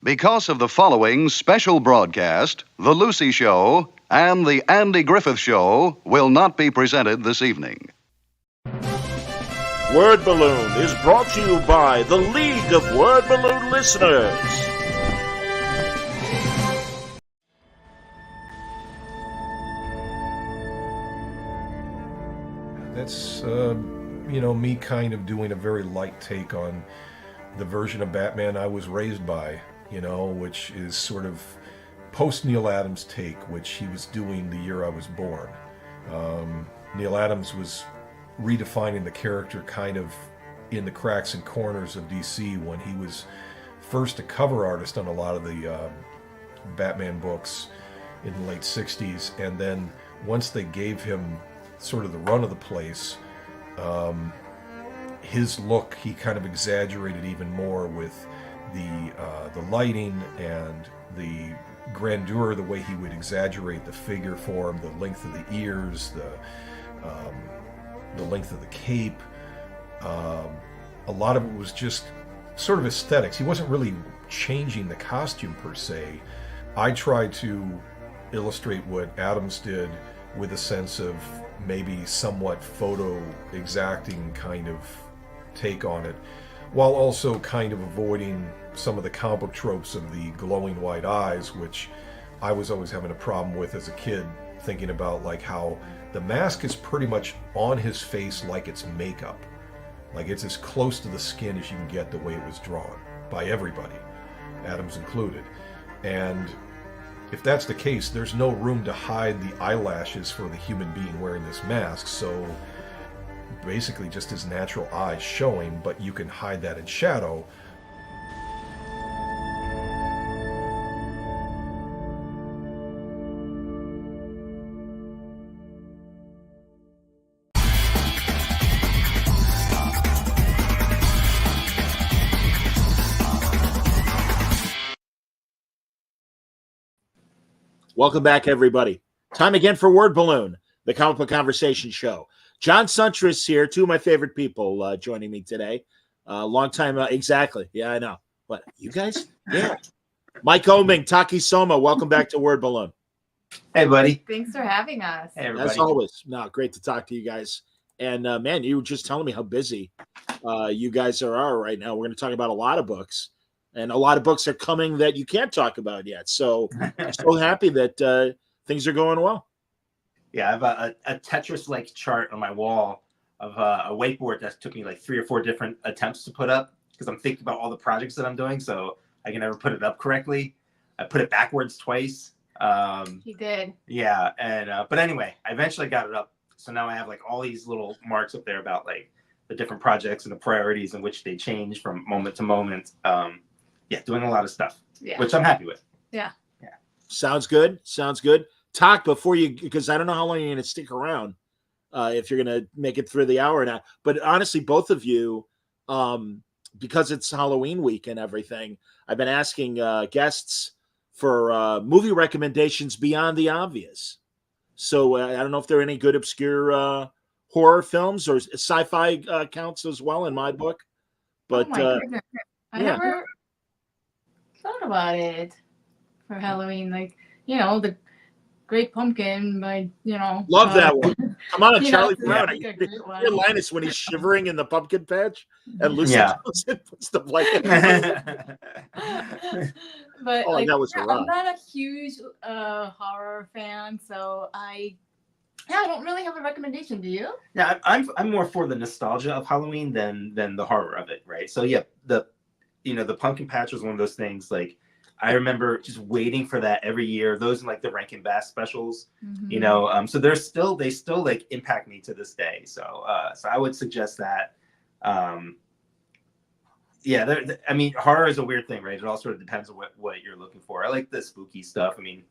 Because of the following special broadcast, The Lucy Show and The Andy Griffith Show will not be presented this evening. Word Balloon is brought to you by the League of Word Balloon Listeners. That's, me kind of doing a very light take on the version of Batman I was raised by, which is sort of post-Neil Adams take, which he was doing the year I was born. Neil Adams was redefining the character kind of in the cracks and corners of DC when he was first a cover artist on a lot of the Batman books in the late 60s, and then once they gave him sort of the run of the place, his look, he kind of exaggerated even more with the lighting and the grandeur, the way he would exaggerate the figure form, the length of the ears, the length of the cape. A lot of it was just sort of aesthetics. He wasn't really changing the costume per se. I tried to illustrate what Adams did with a sense of maybe somewhat photo exacting kind of take on it, while also kind of avoiding some of the comic book tropes of the glowing white eyes, which I was always having a problem with as a kid, thinking about like how the mask is pretty much on his face like it's makeup. Like it's as close to the skin as you can get the way it was drawn by everybody, Adams included. And if that's the case, there's no room to hide the eyelashes for the human being wearing this mask, so basically just his natural eyes showing, but you can hide that in shadow. Welcome back, everybody. Time again for Word Balloon, the comic book conversation show. John Suntress here, two of my favorite people joining me today. Long time, exactly. Yeah, I know. What, you guys? Yeah. Mike Oeming, Taki, Soma, welcome back to Word Balloon. Hey, buddy. Thanks for having us. Hey, everybody. As always. No, great to talk to you guys. And, man, you were just telling me how busy you guys are right now. We're going to talk about a lot of books. And a lot of books are coming that you can't talk about yet. So I'm so happy that things are going well. Yeah, I have a Tetris-like chart on my wall of a whiteboard that took me like 3 or 4 different attempts to put up because I'm thinking about all the projects that I'm doing, so I can never put it up correctly. I put it backwards twice. He did. Yeah, and but anyway, I eventually got it up. So now I have like all these little marks up there about like the different projects and the priorities in which they change from moment to moment. Yeah, doing a lot of stuff, which I'm happy with. Yeah. Sounds good. Sounds good. Talk before you, because I don't know how long you're going to stick around, if you're going to make it through the hour now. But honestly, both of you, because it's Halloween week and everything, I've been asking guests for movie recommendations beyond the obvious. So I don't know if there are any good obscure horror films or sci-fi counts as well in my book. But I never thought about it for Halloween. Like, the Great Pumpkin by, love that one. Come on, Charlie Brown. You're Linus when he's shivering in the pumpkin patch and Lucy goes and puts the blanket. But that was I'm not a huge horror fan, so I don't really have a recommendation. Do you? Yeah, I'm more for the nostalgia of Halloween than the horror of it, right? So yeah, the pumpkin patch was one of those things. Like I remember just waiting for that every year. Those and like the Rankin Bass specials, so they still like impact me to this day. So I would suggest that. I mean, horror is a weird thing, right? It all sort of depends on what you're looking for. I like the spooky stuff. I mean,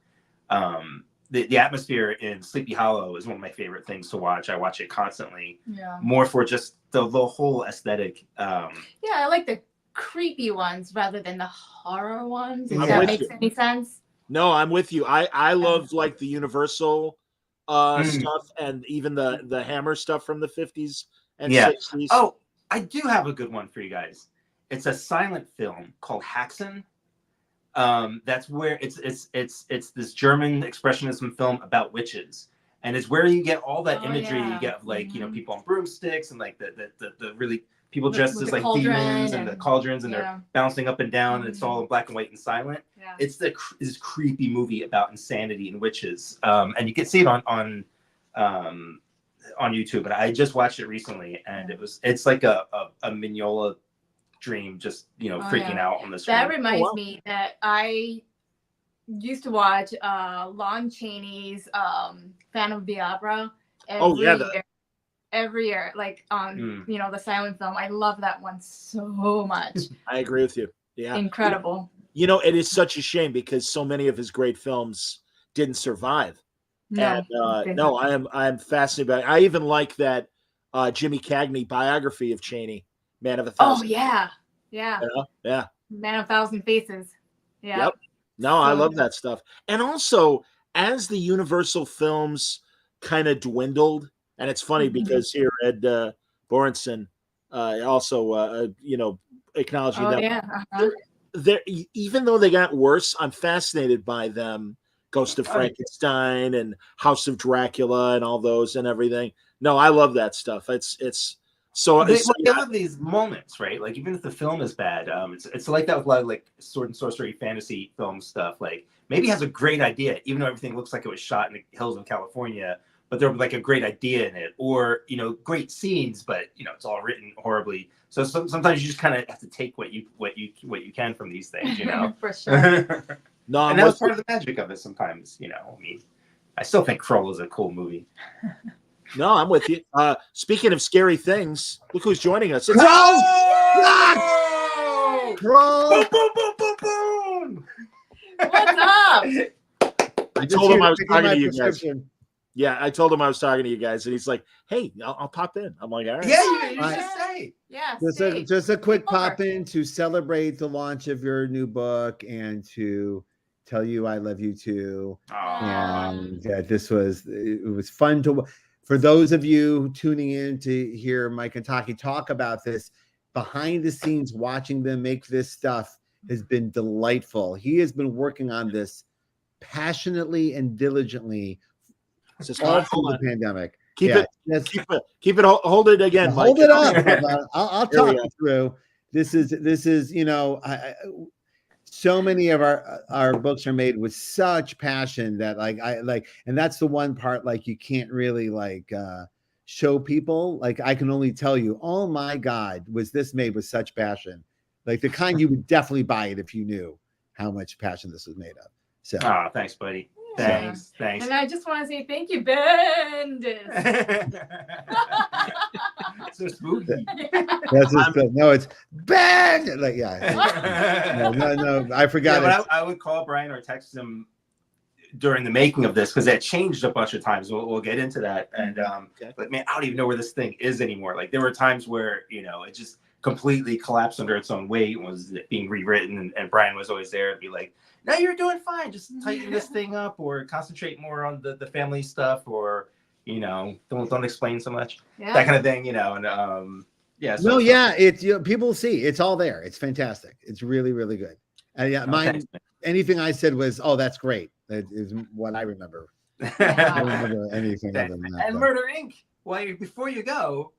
the atmosphere in Sleepy Hollow is one of my favorite things to watch. I watch it constantly. Yeah. More for just the whole aesthetic. I like the creepy ones rather than the horror ones. If Yeah. that makes any sense. No, I'm with you. I love like the Universal stuff and even the Hammer stuff from the 50s and 60s. Oh, I do have a good one for you guys. It's a silent film called Haxan. That's where it's this German expressionism film about witches, and it's where you get all that imagery. You get like people on broomsticks and like the really people dressed as like demons and the cauldrons, and they're bouncing up and down, and it's all in black and white and silent. It's this creepy movie about insanity and witches, and you can see it on YouTube. But I just watched it recently, and it's like a Mignola dream, just freaking out on the screen. That reminds me that I used to watch Lon Chaney's Phantom of the Opera every year, like on the silent film. I love that one so much. I agree with you. Yeah, incredible. It is such a shame because so many of his great films didn't survive. No, I am fascinated by it. I even like that Jimmy Cagney biography of Chaney, Man of a Thousand. Oh yeah. Man of a Thousand Faces. Yeah. Yep. No, I love that stuff. And also, as the Universal films kind of dwindled, and it's funny because here Ed Borenson also acknowledging that even though they got worse, I'm fascinated by them. Ghost of Frankenstein and House of Dracula and all those and everything. No, I love that stuff. It's so they love these moments, right? Like even if the film is bad, it's like that with a lot of like sword and sorcery fantasy film stuff. Like maybe has a great idea, even though everything looks like it was shot in the hills of California, but there was like a great idea in it, or great scenes, but it's all written horribly. So sometimes you just kind of have to take what you can from these things, For sure. No, and that was part of the magic of it. Sometimes, I still think Krull is a cool movie. No, I'm with you. Speaking of scary things, look who's joining us. It's Krull! Krull! Boom, boom, boom, boom, boom! What's up? I told him I was talking to you guys. Yeah, I told him I was talking to you guys, and he's like, "Hey, I'll pop in." I'm like, "All right." Yeah, you should say. Yeah. Just a quick pop in to celebrate the launch of your new book and to tell you I love you too. And it was fun to. For those of you tuning in to hear Mike and Taki talk about this, behind the scenes, watching them make this stuff has been delightful. He has been working on this passionately and diligently all through the pandemic. Keep it. Hold it again, Mike. Hold it up. I'll talk you through. This is so many of our books are made with such passion that and that's the one part you can't really show people. I can only tell you, oh my God, was this made with such passion? The kind you would definitely buy it if you knew how much passion this was made of. So thanks, buddy. Thanks. And I just want to say thank you, Bendis. So spooky. That's just good. No, it's Ben. No, I forgot. Yeah, but I would call Brian or text him during the making of this because it changed a bunch of times. We'll get into that. And but man, I don't even know where this thing is anymore. There were times where it just completely collapsed under its own weight and was being rewritten, and Brian was always there to be like, no, you're doing fine. Just tighten this thing up, or concentrate more on the family stuff, or don't explain so much. That kind of thing, and it's people see it's all there. It's fantastic. It's really, really good. And anything I said was, oh, that's great. That is what I remember. I don't remember anything other than that. And Murder Inc. Before you go.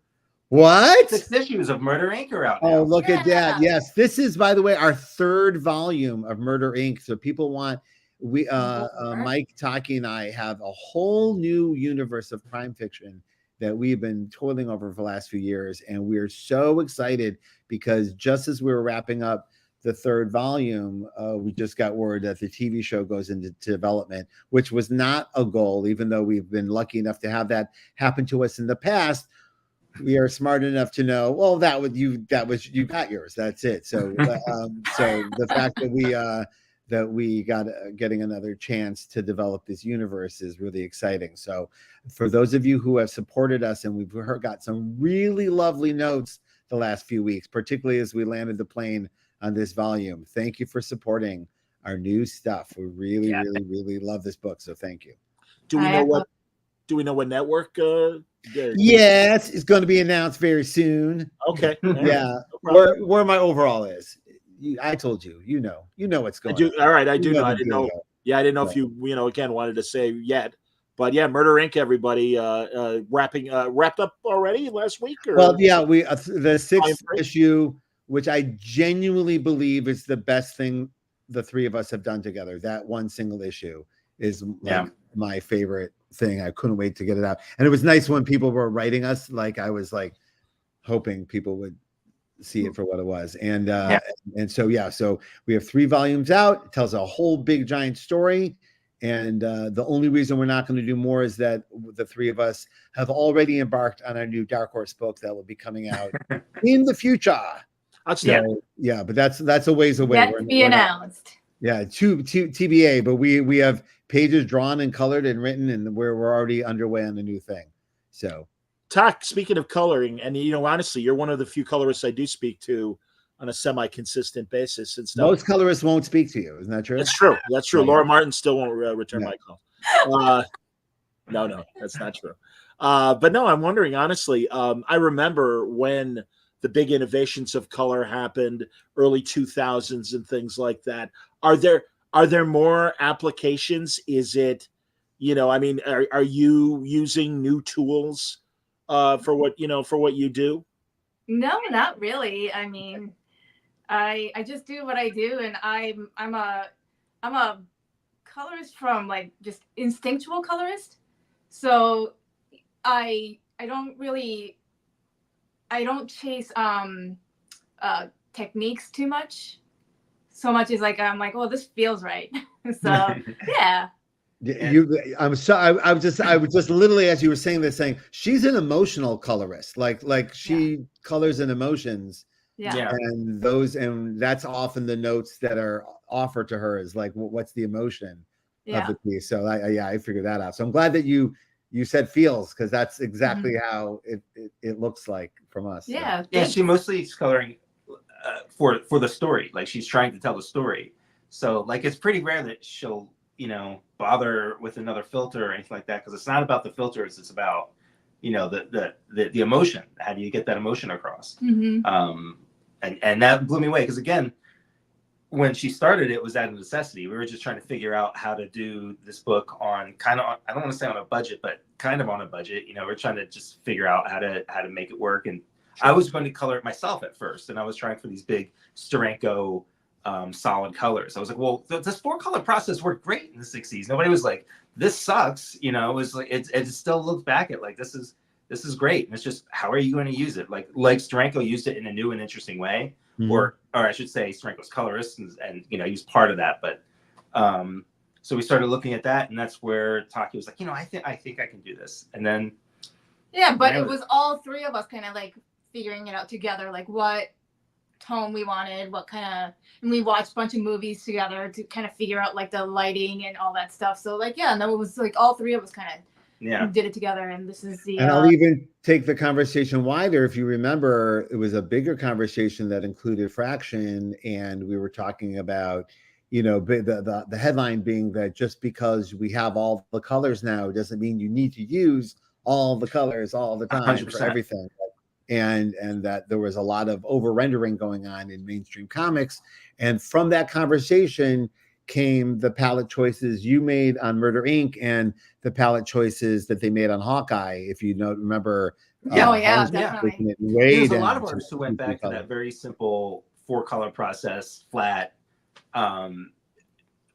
What? 6 issues of Murder Inc. are out now. Oh, look at that. Yes. This is, by the way, our 3rd volume of Murder Inc. So people want, Mike, Taki, and I have a whole new universe of crime fiction that we've been toiling over for the last few years. And we're so excited because just as we were wrapping up the 3rd volume, we just got word that the TV show goes into development, which was not a goal, even though we've been lucky enough to have that happen to us in the past. We are smart enough to know, well, you got yours. That's it. So, so the fact that we got getting another chance to develop this universe is really exciting. So, for those of you who have supported us, and we've got some really lovely notes the last few weeks, particularly as we landed the plane on this volume. Thank you for supporting our new stuff. We really, really, really love this book. So, thank you. Do we know what network? Yes, it's going to be announced very soon. Okay. Yeah, where my overall is. I told you, you know what's I going do. on. All right, I do You know. I the didn't know. deal. Yeah, I didn't know Yeah. if you again wanted to say yet, but yeah, Murder Inc. Everybody wrapped up already last week. Or Well, yeah, we the sixth Volume 3? issue, which I genuinely believe is the best thing the three of us have done together. That one single issue is like my favorite thing. I couldn't wait to get it out, and it was nice when people were writing us. Like I was like hoping people would see it for what it was, and so we have 3 volumes out. It tells a whole big giant story. And the only reason we're not going to do more is that the 3 of us have already embarked on our new Dark Horse book that will be coming out in the future. Yeah, but that's a ways away. Yet to be announced. Yeah, to TBA, but we have pages drawn and colored and written, and we're already underway on a new thing. So, Tak, speaking of coloring, and honestly, you're one of the few colorists I do speak to on a semi-consistent basis. And stuff. Most colorists won't speak to you, isn't that true? That's true. That's true. Right. Laura Martin still won't return my call. No, that's not true. But no, I'm wondering, honestly, I remember when the big innovations of color happened, early 2000s and things like that. Are there more applications? Is it, are you using new tools for what you do? No, not really. I mean, I just do what I do, and I'm a colorist from like just instinctual colorist. So I don't chase techniques too much. So much is like I'm like, oh, this feels right. So yeah. I was just literally, as you were saying this, saying she's an emotional colorist. Like she colors in emotions. Yeah. And that's often the notes that are offered to her is like, what's the emotion of the piece? So I figured that out. So I'm glad that you said feels, because that's exactly how it looks like from us. Yeah. So. Yeah. She mostly is coloring for the story. Like she's trying to tell the story. So like, it's pretty rare that she'll, bother with another filter or anything like that. Cause it's not about the filters. It's about, the emotion. How do you get that emotion across? Mm-hmm. And that blew me away. Cause again, when she started, it was out of necessity. We were just trying to figure out how to do this book on I don't want to say on a budget, but kind of on a budget. We're trying to just figure out how to make it work. And I was going to color it myself at first. And I was trying for these big Steranko solid colors. I was like, well, this 4-color process worked great in the 60s. Nobody was like, this sucks. It was like, it still looks back at like, this is great. And it's just, how are you going to use it? Like Steranko used it in a new and interesting way, or I should say Steranko's colorist and he was part of that. But so we started looking at that, and that's where Taki was like, I think I can do this. And then but it was all 3 of us kind of like figuring it out together, like what tone we wanted, and we watched a bunch of movies together to kind of figure out like the lighting and all that stuff. So like, and then it was like all 3 of us kind of did it together, and this is the. And I'll even take the conversation wider. If you remember, it was a bigger conversation that included fraction, and we were talking about, the headline being that just because we have all the colors now doesn't mean you need to use all the colors all the time 100%. for everything. And that there was a lot of over rendering going on in mainstream comics, and from that conversation came the palette choices you made on Murder Inc. and the palette choices that they made on Hawkeye. If you remember, definitely. There's a lot of artists who went back to that very simple 4-color process, flat, and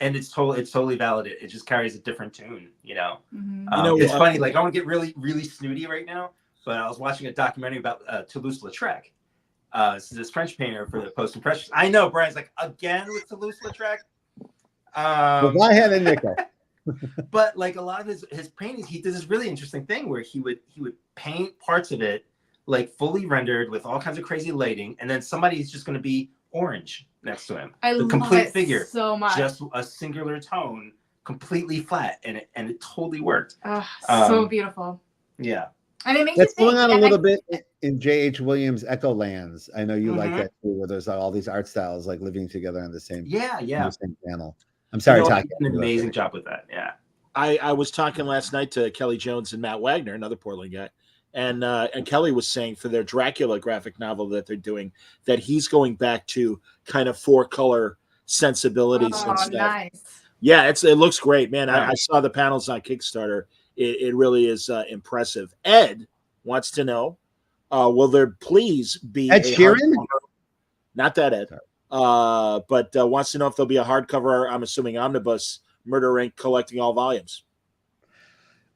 it's totally valid. It just carries a different tune. It's funny. Like, I want to get really, really snooty right now. But I was watching a documentary about Toulouse-Lautrec. This is this French painter for the Post-Impressionists. I know, Brian's like, again with Toulouse-Lautrec? Go ahead and nickel. But like a lot of his paintings, he did this really interesting thing where he would paint parts of it like fully rendered with all kinds of crazy lighting, and then somebody's just going to be orange next to him. The complete figure so much. Just a singular tone, completely flat, and it totally worked. So beautiful. Yeah. And it makes that's you think, going on a little bit in J.H. Williams' Echo Lands. I know you like that too, where there's all these art styles like living together on the same the same panel. I'm sorry, Taki. An amazing job with that. Yeah. I was talking last night to Kelly Jones and Matt Wagner, another Portland guy, And Kelly was saying for their Dracula graphic novel that they're doing that he's going back to kind of 4-color sensibilities and stuff. Nice. Yeah, it looks great, man. I Nice. saw the panels on Kickstarter. It really is impressive. Ed wants to know, will there please be Ed a Sheeran? hardcover? Not that Ed, but wants to know if there'll be a hardcover. I'm assuming omnibus Murder Inc. collecting all volumes.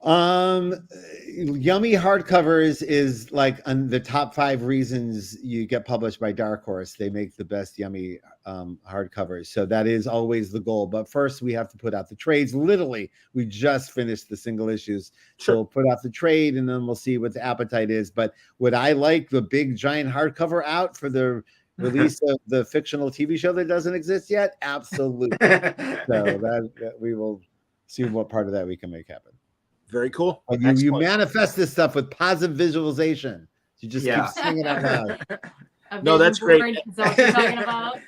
Yummy hardcovers is like on the top 5 reasons you get published by Dark Horse. They make the best Yummy hardcovers, so that is always the goal. But first, we have to put out the trades. Literally, we just finished the single issues, so we'll put out the trade, and then we'll see what the appetite is. But would I like the big giant hardcover out for the release of the fictional TV show that doesn't exist yet? Absolutely. So that we will see what part of that we can make happen. Very cool. You manifest this stuff with positive visualization. You just keep saying it out loud. No, that's great. Is that what you're talking about?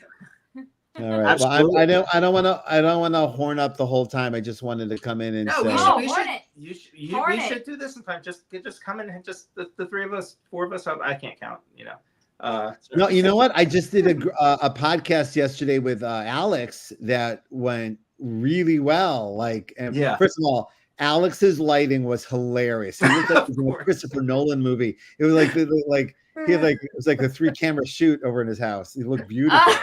All right. Well, I don't want to horn up the whole time. I just wanted to come in and say. We should do this sometime. Just come in and just the 3 of us, 4 of us. I can't count. No, you know what? I just did a podcast yesterday with Alex that went really well. First of all, Alex's lighting was hilarious. He looked like it was in a Christopher Nolan movie. It was like it was like a 3-camera shoot over in his house. He looked beautiful.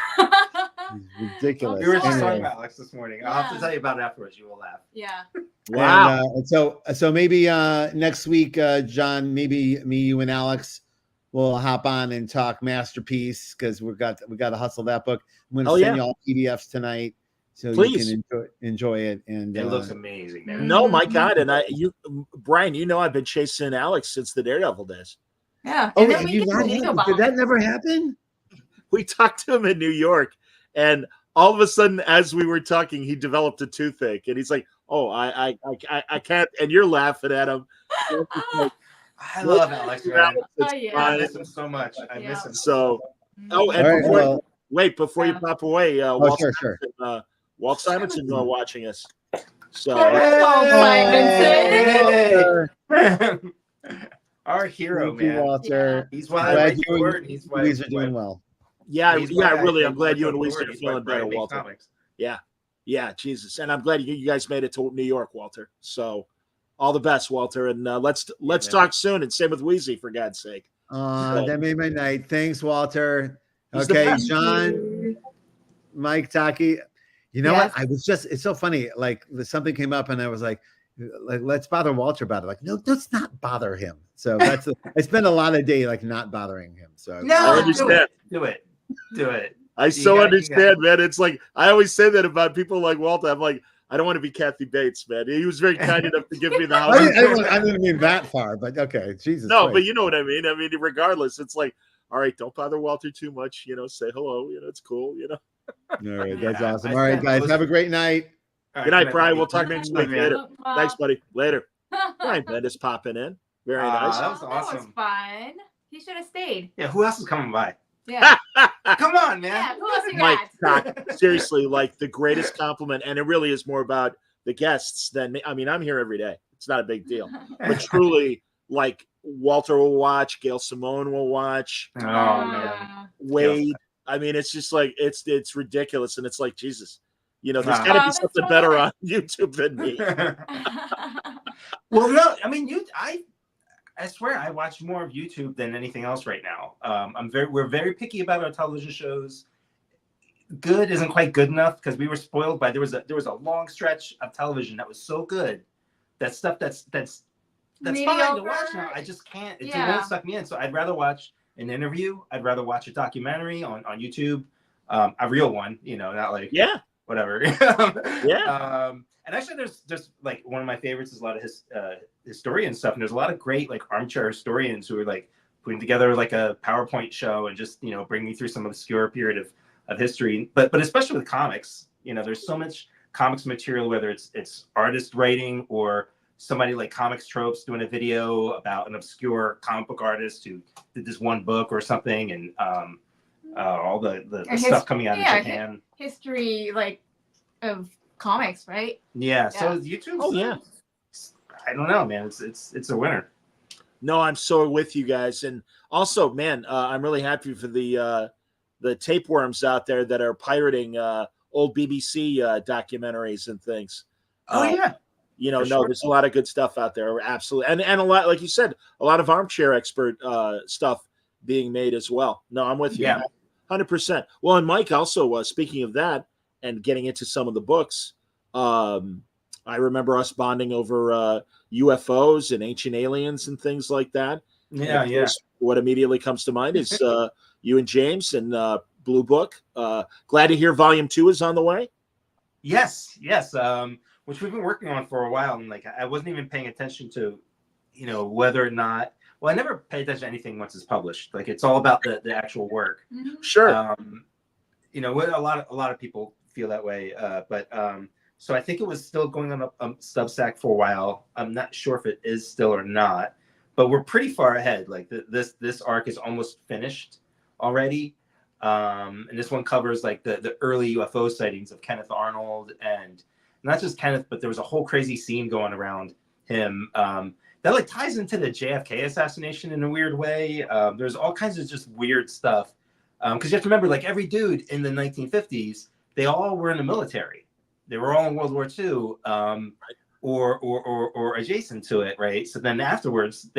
Ridiculous. We were just talking about Alex this morning. I'll have to tell you about it afterwards. You will laugh. Yeah. Wow. And so maybe next week, John, maybe me, you, and Alex will hop on and talk Masterpiece because we got to hustle that book. I'm going to send you all PDFs tonight. So please you can enjoy it, and it looks amazing, man. No, my God, and Brian, I've been chasing Alex since the Daredevil days. Yeah. Oh, did that never happen? We talked to him in New York, and all of a sudden, as we were talking, he developed a toothache, and he's like, "Oh, I can't," and you're laughing at him. I love Alex, man. I miss him so much. I miss him so. Oh, and before you pop away, sure. Walt Simonson watching us. So our hero, man. Walter. He's why I like the word. He's why are doing well. Yeah, really. I'm glad you and Weezer are feeling better, Walter. Yeah, Jesus, and I'm glad you guys made it to New York, Walter. So, all the best, Walter, and let's talk soon. And same with Weezy, for God's sake. That made my night. Thanks, Walter. Okay, John, Mike, Taki. You know what? It's so funny. Like something came up and I was like, let's bother Walter about it. Like, no, let's not bother him. So I spent a lot of day not bothering him. So I understand. Do it. I understand, man. It's like, I always say that about people like Walter. I'm like, I don't want to be Kathy Bates, man. He was very kind enough to give me the house. I didn't mean that far, but okay. Jesus. No, Christ. but you know what I mean. I mean, regardless, it's like, all right, don't bother Walter too much. Say hello. It's cool. All right, that's awesome. All right, guys, have a great night. Good night, Brian. We'll talk next week. Later. Thanks, buddy. Later. Brian Bendis popping in. Very nice. That was awesome. That was fun. He should have stayed. Yeah, who else is coming by? Yeah. Come on, man. Yeah, who else you Mike, seriously, like the greatest compliment, and it really is more about the guests than me. I mean, I'm here every day. It's not a big deal. But truly, like Walter will watch, Gail Simone will watch. Oh man. Wade. I mean, it's just like it's ridiculous, and it's like Jesus. There's got to be something better on YouTube than me. Well, no, I mean, I swear I watch more of YouTube than anything else right now. We're very picky about our television shows. Good isn't quite good enough because we were spoiled by there was a long stretch of television that was so good that stuff that's fine to watch now. I just can't. It won't suck me in. So I'd rather watch an interview. I'd rather watch a documentary on YouTube, a real one. Not like whatever. And actually, there's like one of my favorites is a lot of historian stuff, and there's a lot of great like armchair historians who are like putting together like a PowerPoint show and just bring me through some obscure period of history. But especially with comics, there's so much comics material, whether it's artist writing or somebody like Comics Tropes doing a video about an obscure comic book artist who did this one book or something, and all the stuff coming out of Japan. History of comics, right? Yeah. So YouTube. Oh yeah. I don't know, man. It's a winner. No, I'm so with you guys, and also, man, I'm really happy for the tapeworms out there that are pirating old BBC documentaries and things. Oh yeah, No, sure. there's a lot of good stuff out there, absolutely, and a lot, like you said, a lot of armchair expert stuff being made as well. No, I'm with you, Yeah. 100%. Well, and Mike, also speaking of that, and getting into some of the books, I remember us bonding over UFOs and ancient aliens and things like that. Yeah, and of course, what immediately comes to mind is you and James and Blue Book. Glad to hear Volume 2 is on the way. Yes. Which we've been working on for a while, and like I wasn't even paying attention to, whether or not. Well, I never pay attention to anything once it's published. Like it's all about the actual work. Sure. A lot of people feel that way, but so I think it was still going on Substack for a while. I'm not sure if it is still or not, but we're pretty far ahead. Like this arc is almost finished already. And this one covers like the early UFO sightings of Kenneth Arnold, and not just Kenneth, but there was a whole crazy scene going around him that like ties into the JFK assassination in a weird way. There's all kinds of just weird stuff because you have to remember, like every dude in the 1950s, they all were in the military. They were all in World War II or adjacent to it, right? So then afterwards,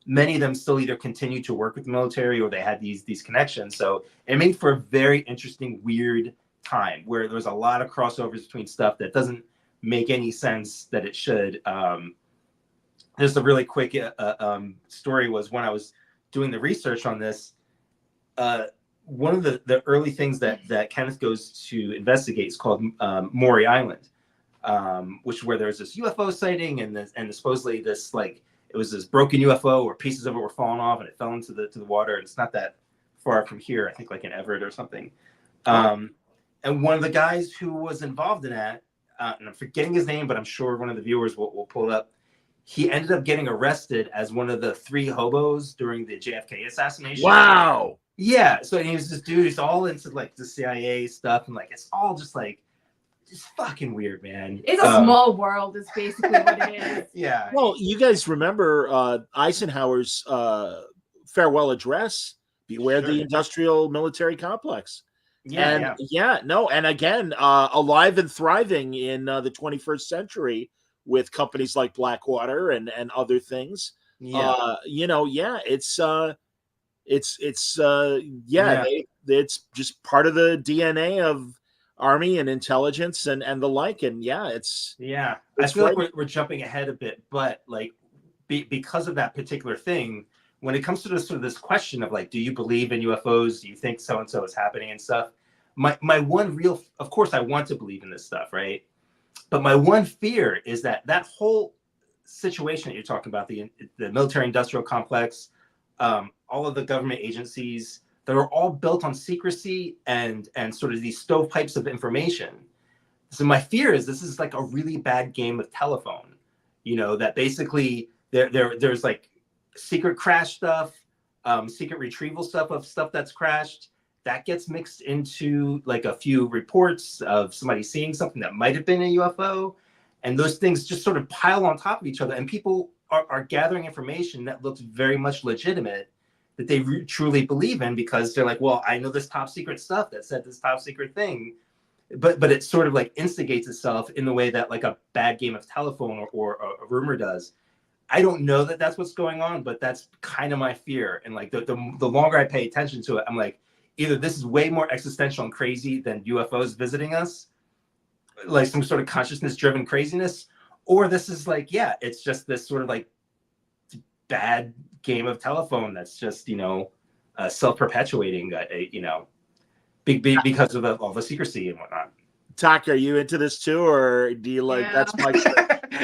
many of them still either continued to work with the military or they had these connections. So it made for a very interesting, weird time where there's a lot of crossovers between stuff that doesn't make any sense that it should. Just a really quick story was when I was doing the research on this, one of the early things that Kenneth goes to investigate is called Maury Island, which where there's this UFO sighting and supposedly this like, it was this broken UFO where pieces of it were falling off and it fell into the water. And it's not that far from here, I think like in Everett or something. And one of the guys who was involved in that, and I'm forgetting his name, but I'm sure one of the viewers will pull it up. He ended up getting arrested as one of the 3 hobos during the JFK assassination. Wow. Yeah. So he was this dude who's all into like the CIA stuff. And like, it's all just like, just fucking weird, man. It's a small world is basically what it is. Yeah. Well, you guys remember Eisenhower's farewell address, beware the industrial military complex. And again, alive and thriving in the 21st century with companies like Blackwater and other things. It's just part of the DNA of Army and intelligence and the like. And I feel like we're jumping ahead a bit, but like because of that particular thing, when it comes to this question of like, do you believe in UFOs? Do you think so and so is happening and stuff? My one real, of course, I want to believe in this stuff, right? But my one fear is that whole situation that you're talking about, the military-industrial complex, all of the government agencies that are all built on secrecy and sort of these stovepipes of information. So my fear is this is like a really bad game of telephone, that basically there's like secret crash stuff, secret retrieval stuff of stuff that's crashed. That gets mixed into like a few reports of somebody seeing something that might have been a UFO. And those things just sort of pile on top of each other. And people are gathering information that looks very much legitimate that they truly believe in because they're like, well, I know this top secret stuff that said this top secret thing. But it sort of like instigates itself in the way that like a bad game of telephone or a rumor does. I don't know that that's what's going on, but that's kind of my fear. And like the longer I pay attention to it, I'm like, either this is way more existential and crazy than UFOs visiting us, like some sort of consciousness-driven craziness, or this is like, it's just this sort of like bad game of telephone that's just, self-perpetuating, because of all the secrecy and whatnot. Tak, are you into this too, or do you like that's my?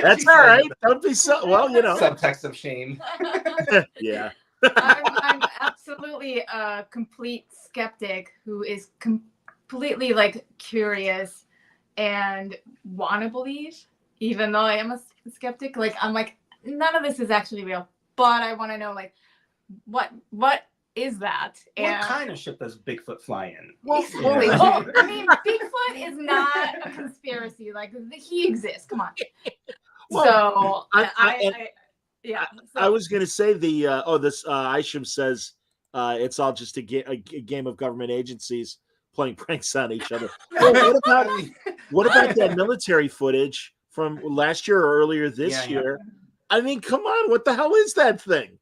That's all right. Don't be so. Well, subtext of shame. Yeah. I'm absolutely a complete skeptic who is completely like curious and want to believe, even though I am a skeptic. Like I'm like, none of this is actually real, but I want to know like what is that? What kind of ship does Bigfoot fly in? Well, I mean, Bigfoot is not a conspiracy. Like he exists. Come on. Well, Yeah. I was going to say this Isham says it's all just a game of government agencies playing pranks on each other. Well, what about that military footage from last year or earlier this year? I mean, come on, what the hell is that thing?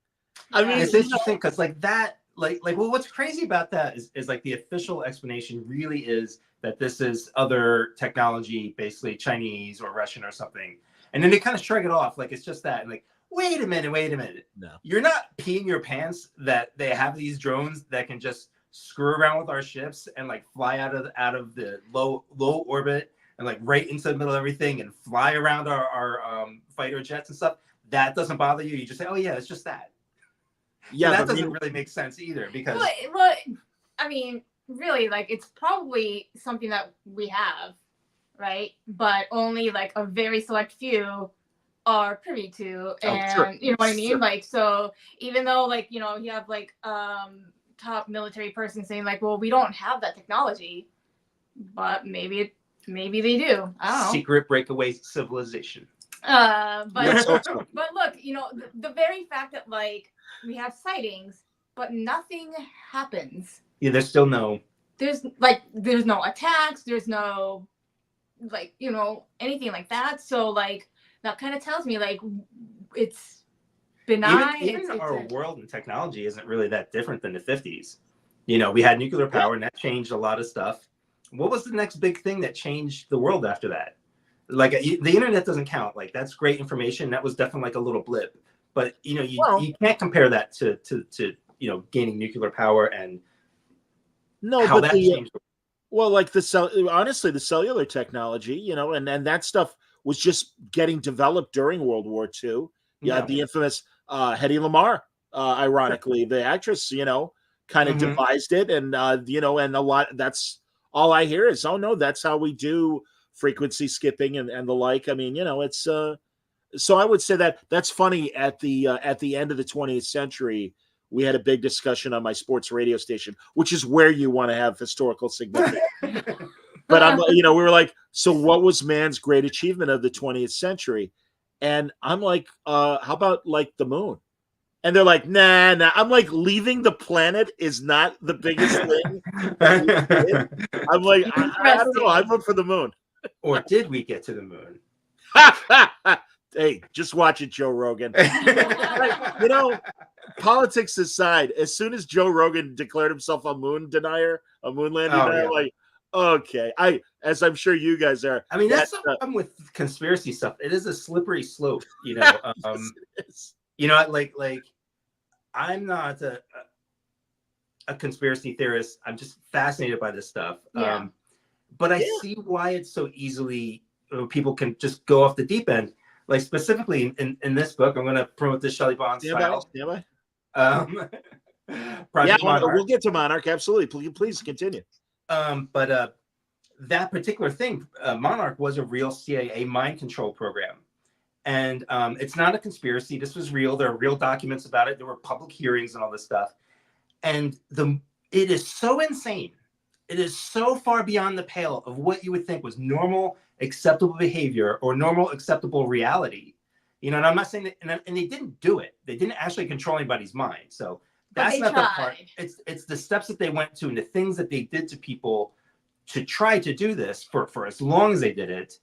I mean, it's interesting because well, what's crazy about that is like the official explanation really is that this is other technology, basically Chinese or Russian or something, and then they kind of shrug it off like it's just that, and like, wait a minute, no, you're not peeing your pants that they have these drones that can just screw around with our ships and like fly out of the low orbit and like right into the middle of everything and fly around our fighter jets and stuff. That doesn't bother you. You just say, oh yeah, it's just that. Yeah, so that doesn't really make sense either because. Well, I mean, really, like it's probably something that we have, right? But only like a very select few are privy to, and sure. You know what I mean? Sure. Like, so even though like, you know, you have like top military person saying like, well, we don't have that technology, but maybe they do. I don't know. Secret breakaway civilization. But look, you know, the very fact that like we have sightings, but nothing happens. Yeah, there's no attacks, there's no like, you know, anything like that. So like that kind of tells me like it's benign. Even our world and technology isn't really that different than the 50s. You know, we had nuclear power and that changed a lot of stuff. What was the next big thing that changed the world after that? Like the internet doesn't count. Like that's great information. That was definitely like a little blip. But you know, you can't compare that to you know, gaining nuclear power and how that changed. Well, like honestly, the cellular technology, you know, and that stuff was just getting developed during World War II. Yeah, the infamous Hedy Lamarr, ironically, the actress, you know, kind of devised it, and you know, and a lot. That's all I hear is, oh no, that's how we do frequency skipping and the like. I mean, you know, it's so I would say that's funny. At the end of the 20th century, we had a big discussion on my sports radio station, which is where you want to have historical significance. But you know, we were like, so what was man's great achievement of the 20th century? And I'm like, how about like the moon? And they're like, nah. I'm like, leaving the planet is not the biggest thing. I'm like, I don't know. I vote for the moon. Or did we get to the moon? Hey, just watch it, Joe Rogan. You know, politics aside, as soon as Joe Rogan declared himself a moon denier, a moon landing denier, like, okay, as I'm sure you guys are. I mean, that's the problem with conspiracy stuff. It is a slippery slope, you know. Yes, you know, like I'm not a conspiracy theorist. I'm just fascinated by this stuff. Yeah. But I see why it's so easily people can just go off the deep end. Like specifically in this book, I'm going to promote this Shelley Bond's file. Project Monarch. We'll get to Monarch. Absolutely. Please continue. But that particular thing, Monarch was a real CIA mind control program. And it's not a conspiracy. This was real. There are real documents about it. There were public hearings and all this stuff. And it is so insane. It is so far beyond the pale of what you would think was normal, acceptable behavior or normal, acceptable reality. You know, and I'm not saying that, and they didn't do it. They didn't actually control anybody's mind. So that's not the part. It's the steps that they went to and the things that they did to people to try to do this for as long as they did it.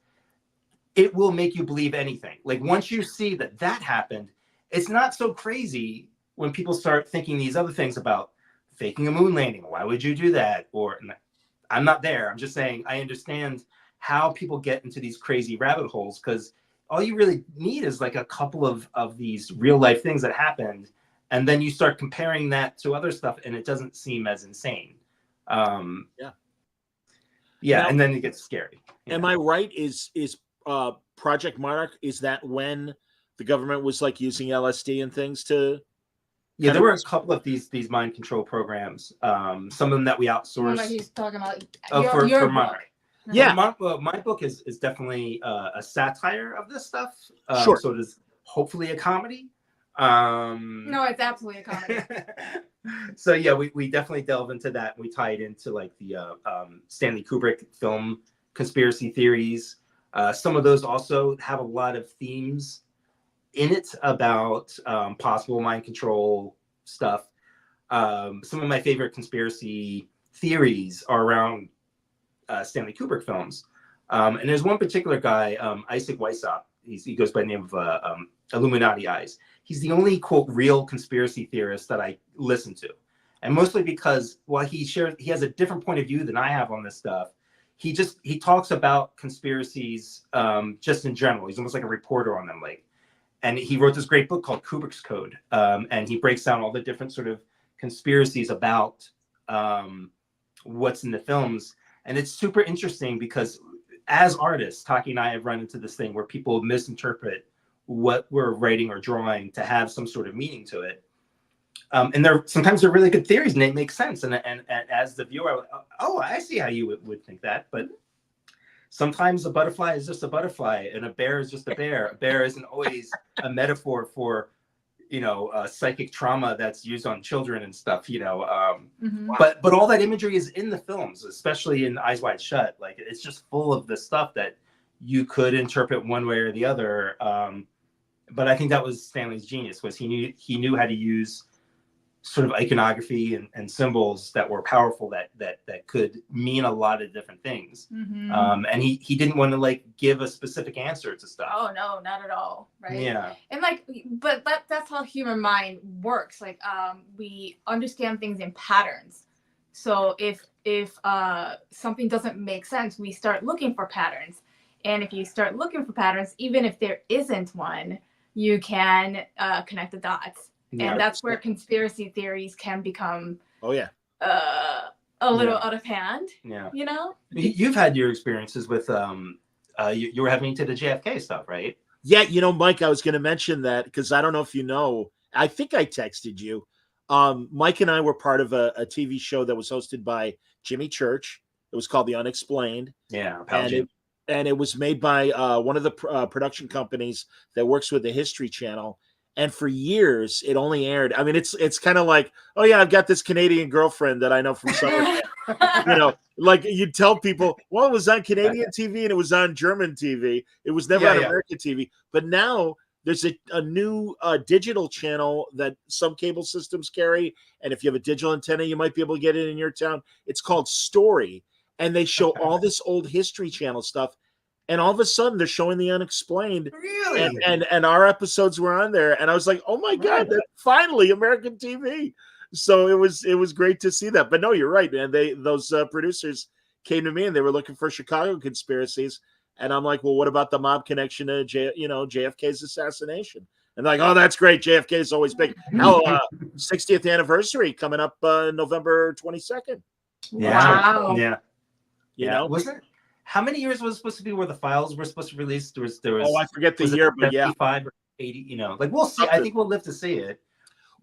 It will make you believe anything. Like once you see that happened, it's not so crazy when people start thinking these other things about faking a moon landing. Why would you do that? Or I'm not there. I'm just saying I understand how people get into these crazy rabbit holes because all you really need is like a couple of these real life things that happened. And then you start comparing that to other stuff and it doesn't seem as insane. Yeah. Now, and then it gets scary. Am I right? Is Project Monarch, is that when the government was like using LSD and things to? Yeah, there were a couple of these mind control programs. Some of them that we outsourced. He's talking about for Monarch. Yeah, my book is definitely a satire of this stuff. Sure. So it is hopefully a comedy. No, it's absolutely a comedy. So yeah, we definitely delve into that. We tie it into like the Stanley Kubrick film conspiracy theories. Some of those also have a lot of themes in it about possible mind control stuff. Some of my favorite conspiracy theories are around Stanley Kubrick films. And there's one particular guy, Isaac Weishaupt. He goes by the name of Illuminati Eyes. He's the only, quote, real conspiracy theorist that I listen to. And mostly because while he has a different point of view than I have on this stuff, he talks about conspiracies just in general. He's almost like a reporter on them. And he wrote this great book called Kubrick's Code. And he breaks down all the different sort of conspiracies about what's in the films. And it's super interesting because as artists, Taki and I have run into this thing where people misinterpret what we're writing or drawing to have some sort of meaning to it. And sometimes they're really good theories and they make sense. And as the viewer, oh, I see how you would think that. But sometimes a butterfly is just a butterfly and a bear is just a bear. A bear isn't always a metaphor for, psychic trauma that's used on children and stuff, But all that imagery is in the films, especially in Eyes Wide Shut. Like, it's just full of the stuff that you could interpret one way or the other. But I think that was Stanley's genius, was he knew how to use sort of iconography and symbols that were powerful that could mean a lot of different things. And he didn't want to give a specific answer to stuff. Oh no, not at all. Right. Yeah. And but that's how human mind works. We understand things in patterns. So if something doesn't make sense, we start looking for patterns. And if you start looking for patterns, even if there isn't one, you can connect the dots. Yeah. And that's where conspiracy theories can become Oh yeah. A little out of hand. Yeah. You've had your experiences with you were having to the JFK stuff, right? Yeah, Mike, I was going to mention that because I don't know if you know. I think I texted you. Mike and I were part of a TV show that was hosted by Jimmy Church. It was called The Unexplained. Yeah, and it was made by one of the production companies that works with the History Channel. And for years, it only aired. I mean, it's kind of like, oh yeah, I've got this Canadian girlfriend that I know from summer camp. Like you tell people, well, it was on Canadian TV and it was on German TV. It was never on American TV. But now there's a new digital channel that some cable systems carry. And if you have a digital antenna, you might be able to get it in your town. It's called Story. And they show all this old History Channel stuff. And all of a sudden, they're showing The Unexplained. Really? And our episodes were on there. And I was like, oh, my God, finally American TV. So it was great to see that. But no, you're right, man. Those producers came to me and they were looking for Chicago conspiracies. And I'm like, well, what about the mob connection to JFK's assassination? And they're like, oh, that's great. JFK is always big. Hell, 60th anniversary coming up November 22nd. Wow. Yeah. Wasn't it? How many years was it supposed to be where the files were supposed to release? There was. Oh, I forget the year, but 75 or 80. We'll see. I think we'll live to see it.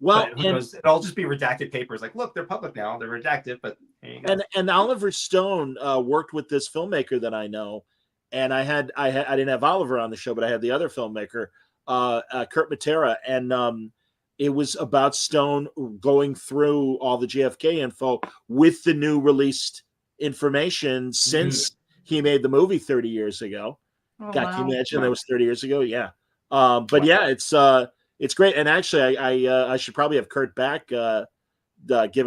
Well, it'll just be redacted papers. Like, look, they're public now. They're redacted, but there you go. And Oliver Stone worked with this filmmaker that I know, and I didn't have Oliver on the show, but I had the other filmmaker, Kurt Matera, and it was about Stone going through all the JFK info with the new released information since he made the movie 30 years ago. Oh, God, wow. can you imagine that was 30 years ago? Yeah. But yeah, it's great. And actually I should probably have Kurt back, given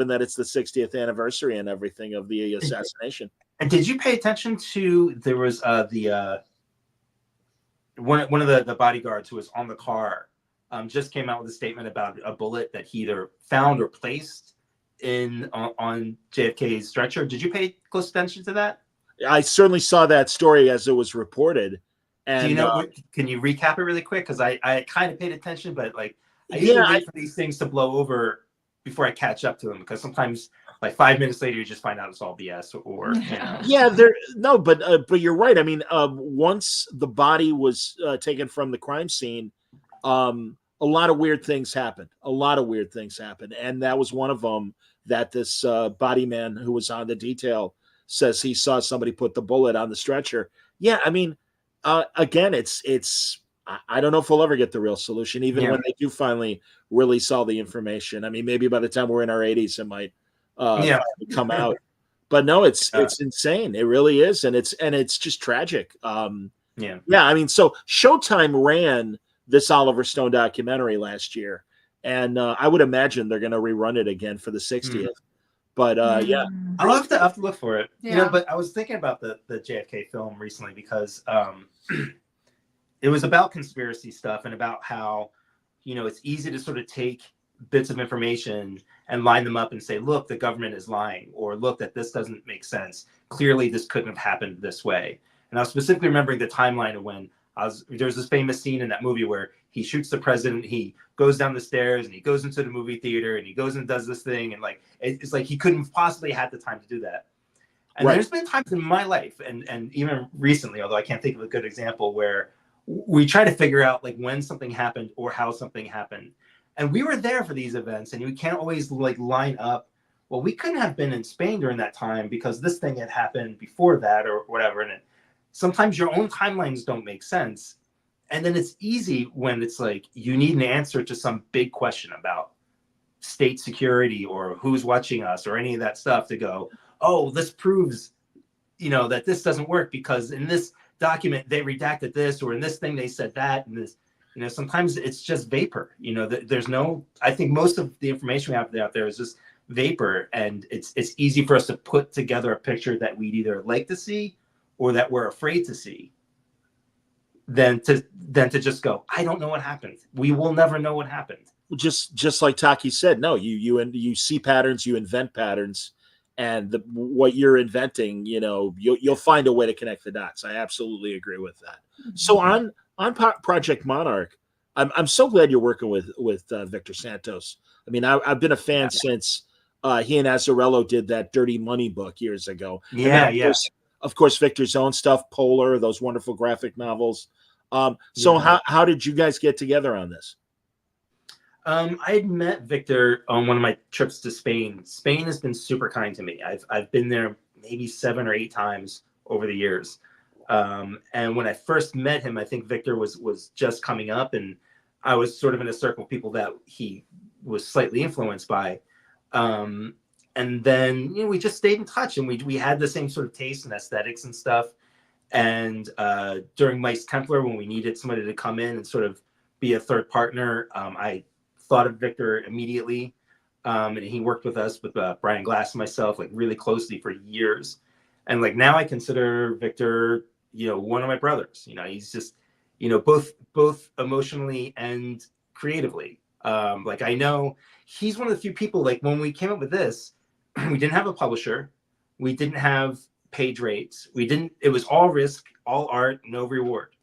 that it's the 60th anniversary and everything of the assassination. And did you pay attention to, there was the one of the bodyguards who was on the car just came out with a statement about a bullet that he either found or placed on JFK's stretcher. Did you pay close attention to that? I certainly saw that story as it was reported. And do you know? Can you recap it really quick? Because I kind of paid attention, but I usually wait for these things to blow over before I catch up to them. Because sometimes, 5 minutes later, you just find out it's all BS. Or but you're right. I mean, once the body was taken from the crime scene, a lot of weird things happened. And that was one of them. That this body man who was on the detail says he saw somebody put the bullet on the stretcher. Yeah, I mean, again, it's I don't know if we'll ever get the real solution, even when they do finally release all the information. I mean, maybe by the time we're in our 80s, it might come out. But no, it's insane. It really is, and it's just tragic. I mean, so Showtime ran this Oliver Stone documentary last year, and I would imagine they're going to rerun it again for the 60th. But yeah, I'll have to look for it. Yeah. You know, but I was thinking about the JFK film recently because it was about conspiracy stuff and about how, you know, it's easy to sort of take bits of information and line them up and say, look, the government is lying, or look, that this doesn't make sense. Clearly, this couldn't have happened this way. And I was specifically remembering the timeline of when there's this famous scene in that movie where he shoots the president, he goes down the stairs and he goes into the movie theater and he goes and does this thing. And like, it's like he couldn't possibly have the time to do that. And Right. There's been times in my life and even recently, although I can't think of a good example, where we try to figure out like when something happened or how something happened. And we were there for these events and we can't always like line up. Well, we couldn't have been in Spain during that time because this thing had happened before that or whatever. And sometimes your own timelines don't make sense. And then it's easy when it's like you need an answer to some big question about state security or who's watching us or any of that stuff to go, oh, this proves, you know, that this doesn't work because in this document they redacted this, or in this thing they said that, and this, you know, sometimes it's just vapor. You know, there's no, I think most of the information we have out there is just vapor, and it's easy for us to put together a picture that we'd either like to see or that we're afraid to see, than to just go, I don't know what happened. We will never know what happened. Just like Taki said, no, you see patterns, you invent patterns, and what you're inventing, you know, you'll find a way to connect the dots. I absolutely agree with that. So on Project Monarch, I'm so glad you're working with Victor Santos. I mean, I've been a fan since he and Azzarello did that Dirty Money book years ago. Yeah, Of course, Victor's own stuff, Polar, those wonderful graphic novels. So how did you guys get together on this? I had met Victor on one of my trips to Spain. Spain has been super kind to me. I've been there maybe 7 or 8 times over the years. And when I first met him, I think Victor was just coming up, and I was sort of in a circle of people that he was slightly influenced by. And then, you know, we just stayed in touch, and we had the same sort of taste and aesthetics and stuff. And during Mice Templar, when we needed somebody to come in and sort of be a third partner, I thought of Victor immediately. And he worked with us, with Brian Glass and myself, like really closely for years. And like now I consider Victor, you know, one of my brothers. You know, he's just, you know, both emotionally and creatively. Like I know he's one of the few people, like when we came up with this, we didn't have a publisher. We didn't have page rates. It was all risk, all art, no reward.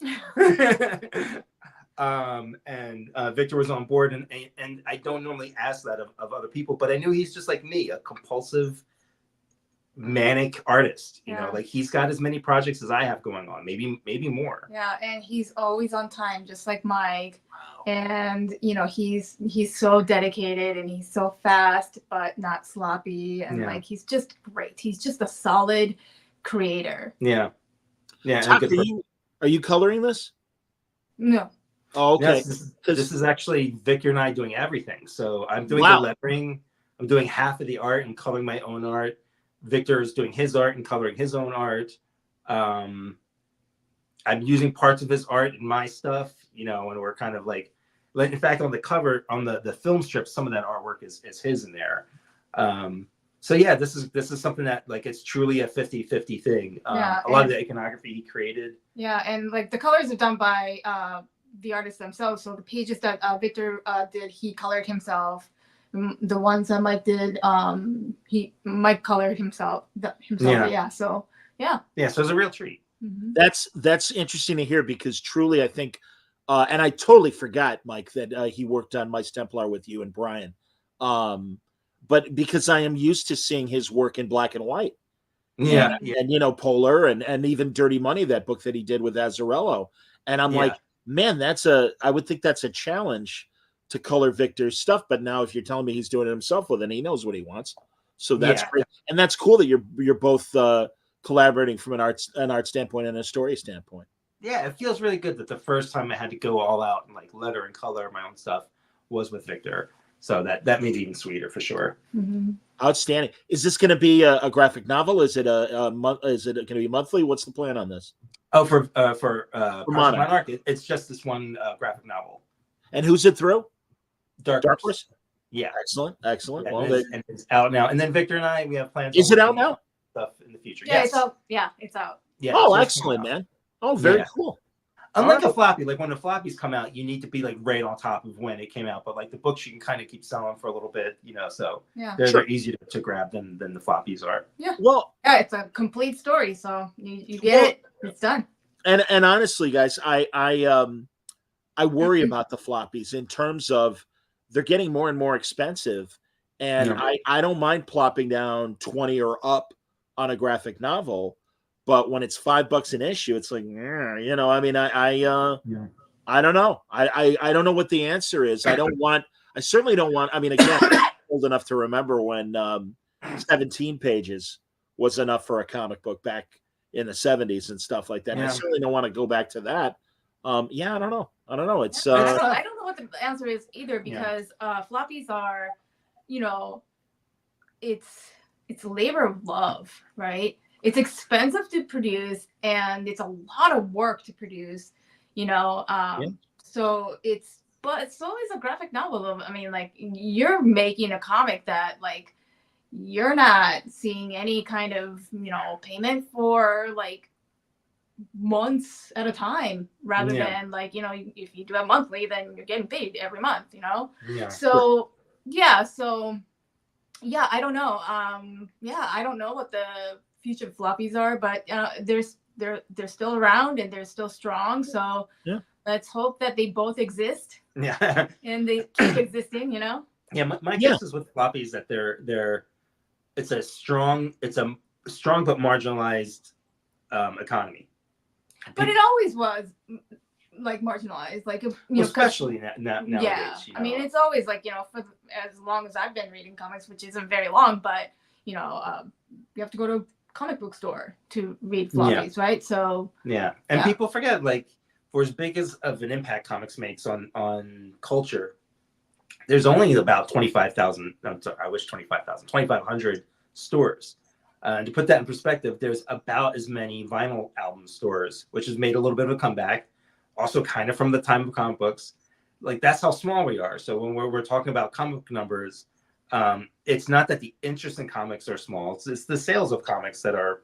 And Victor was on board, and I don't normally ask that of other people, but I knew he's just like me, a compulsive, manic artist. You know, like he's got as many projects as I have going on, maybe more. Yeah, and he's always on time, just like Mike. And you know, he's so dedicated, and he's so fast, but not sloppy, and like he's just great. He's just a solid creator. Yeah. Talk, are you coloring this? No. Oh, okay. Yes, this is actually Victor and I doing everything. So I'm doing the lettering. I'm doing half of the art and coloring my own art. Victor is doing his art and coloring his own art. I'm using parts of his art in my stuff, you know, and we're kind of like, in fact, on the cover, on the film strip, some of that artwork is his in there. So yeah, this is something that like it's truly a 50-50 thing. A lot of the iconography he created. Yeah, and like the colors are done by the artists themselves. So the pages that Victor did, he colored himself. The ones that Mike did, Mike colored himself. Yeah. So yeah. Yeah. So it's a real treat. Mm-hmm. That's interesting to hear, because truly, I think, and I totally forgot, Mike, that he worked on Mice Templar with you and Brian. But because I am used to seeing his work in black and white. Yeah. And you know, Polar and even Dirty Money, that book that he did with Azzarello. And I'm like, man, I would think that's a challenge to color Victor's stuff. But now if you're telling me he's doing it himself, well, then he knows what he wants. So that's great. And that's cool that you're both collaborating from an art standpoint and a story standpoint. Yeah, it feels really good that the first time I had to go all out and like letter and color my own stuff was with Victor. So that made it even sweeter for sure. Mm-hmm. Outstanding. Is this going to be a graphic novel? Is it is it going to be monthly? What's the plan on this? Oh, for Monarch. Monarch, it's just this one graphic novel. And who's it through? Dark Horse. Yeah. Excellent. Yeah, Well, and it's out now. And then Victor and I, we have plans. Is it out now? Stuff in the future. Yeah, Yes. it's out. Yeah, it's out. Yeah. Oh, so excellent, man. Oh, very cool. Unlike a floppy, like when the floppies come out, you need to be like right on top of when it came out. But like the books, you can kind of keep selling for a little bit, so they're easier to grab than the floppies are. Yeah. Well, yeah, it's a complete story, so you get it. It's done. And honestly, guys, I worry about the floppies in terms of they're getting more and more expensive, and I don't mind plopping down 20 or up on a graphic novel. But when it's $5 an issue, it's like, I mean, I don't know. I don't know what the answer is. I certainly don't want, I mean, again, I'm old enough to remember when 17 pages was enough for a comic book back in the 70s and stuff like that. Yeah. I certainly don't want to go back to that. I don't know. It's I don't know what the answer is either, because floppies are, it's labor of love, right? It's expensive to produce, and it's a lot of work to produce, so but so is a graphic novel. I mean, like, you're making a comic that, like, you're not seeing any kind of, payment for, like, months at a time, rather than, like, if you do it monthly, then you're getting paid every month, So, I don't know. I don't know what the future floppies are, but they're still around and they're still strong. So let's hope that they both exist. Yeah. And they keep existing, Yeah, my guess is with floppies that it's a strong but marginalized economy. But it always was, like, marginalized, like, especially nowadays. Yeah, I mean, it's always like, for as long as I've been reading comics, which isn't very long, but you have to go to a comic book store to read floppies, right? So and people forget, like, for as big as of an impact comics makes on culture, there's only about 2,500 stores. And to put that in perspective, there's about as many vinyl album stores, which has made a little bit of a comeback, also kind of from the time of comic books. Like, that's how small we are. So when we're talking about comic book numbers, it's not that the interest in comics are small. It's the sales of comics they're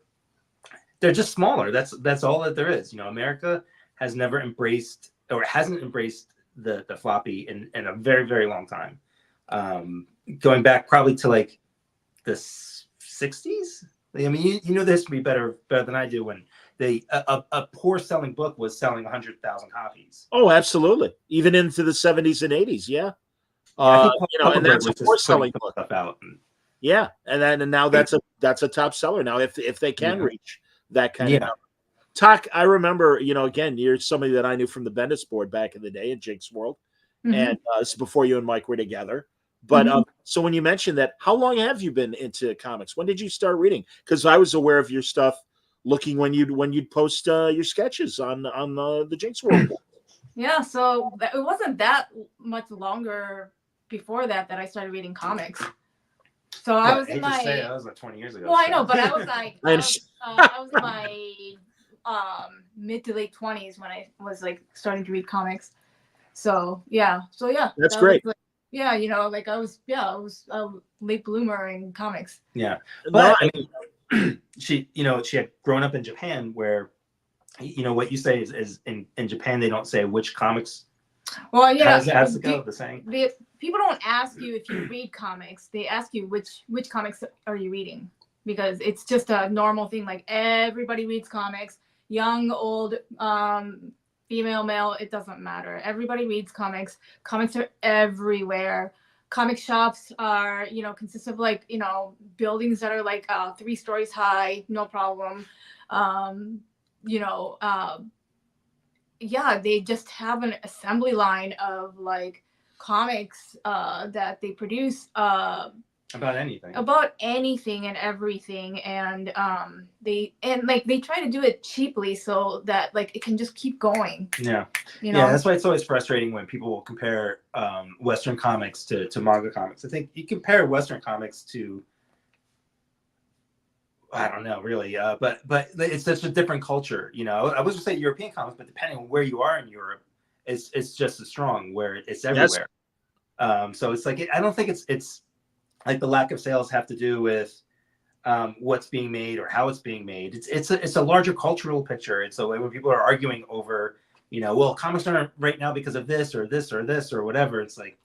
just smaller. That's all that there is. America has never embraced, or hasn't embraced, the floppy in a very, very long time. Going back probably to like the 60s. I mean, you know this to be better than I do, when a poor selling book was selling 100,000 copies. Oh, absolutely. Even into the 70s and 80s. Yeah. And that's a poor selling book. Stuff out. And now that's a top seller now, if they can reach that kind of number. Tak, I remember, again, you're somebody that I knew from the Bendis board back in the day in Jinx World. Mm-hmm. And this is before you and Mike were together. But so when you mentioned that, how long have you been into comics? When did you start reading? Because I was aware of your stuff looking when you'd post your sketches on the Jinx World board. Yeah, so it wasn't that much longer before that I started reading comics. So I was that was like 20 years ago. Well, I know, but I was like, I was in my mid to late 20s when I was like starting to read comics. So that's great. Like I was a late bloomer in comics. Yeah, but I mean, she had grown up in Japan, where what you say is in Japan they don't say which comics. Well, yeah, how's it go? The saying. People don't ask you if you read comics. They ask you which comics are you reading, because it's just a normal thing. Like, everybody reads comics, young, old, female, male, it doesn't matter. Everybody reads comics. Comics are everywhere. Comic shops are, consist of like, buildings that are like 3 stories high, no problem. They just have an assembly line of like comics that they produce about anything and everything, and they try to do it cheaply so that like it can just keep going. Yeah, that's why it's always frustrating when people will compare Western comics to manga comics. I think you compare Western comics to I don't know really, but it's such a different culture. You know, I was gonna say European comics, but depending on where you are in Europe, it's just as strong where it's everywhere. So it's like I don't think it's like the lack of sales have to do with what's being made or how it's being made. It's a larger cultural picture. It's a way when people are arguing over, you know, well, comics aren't right now because of this or this or this or whatever. It's like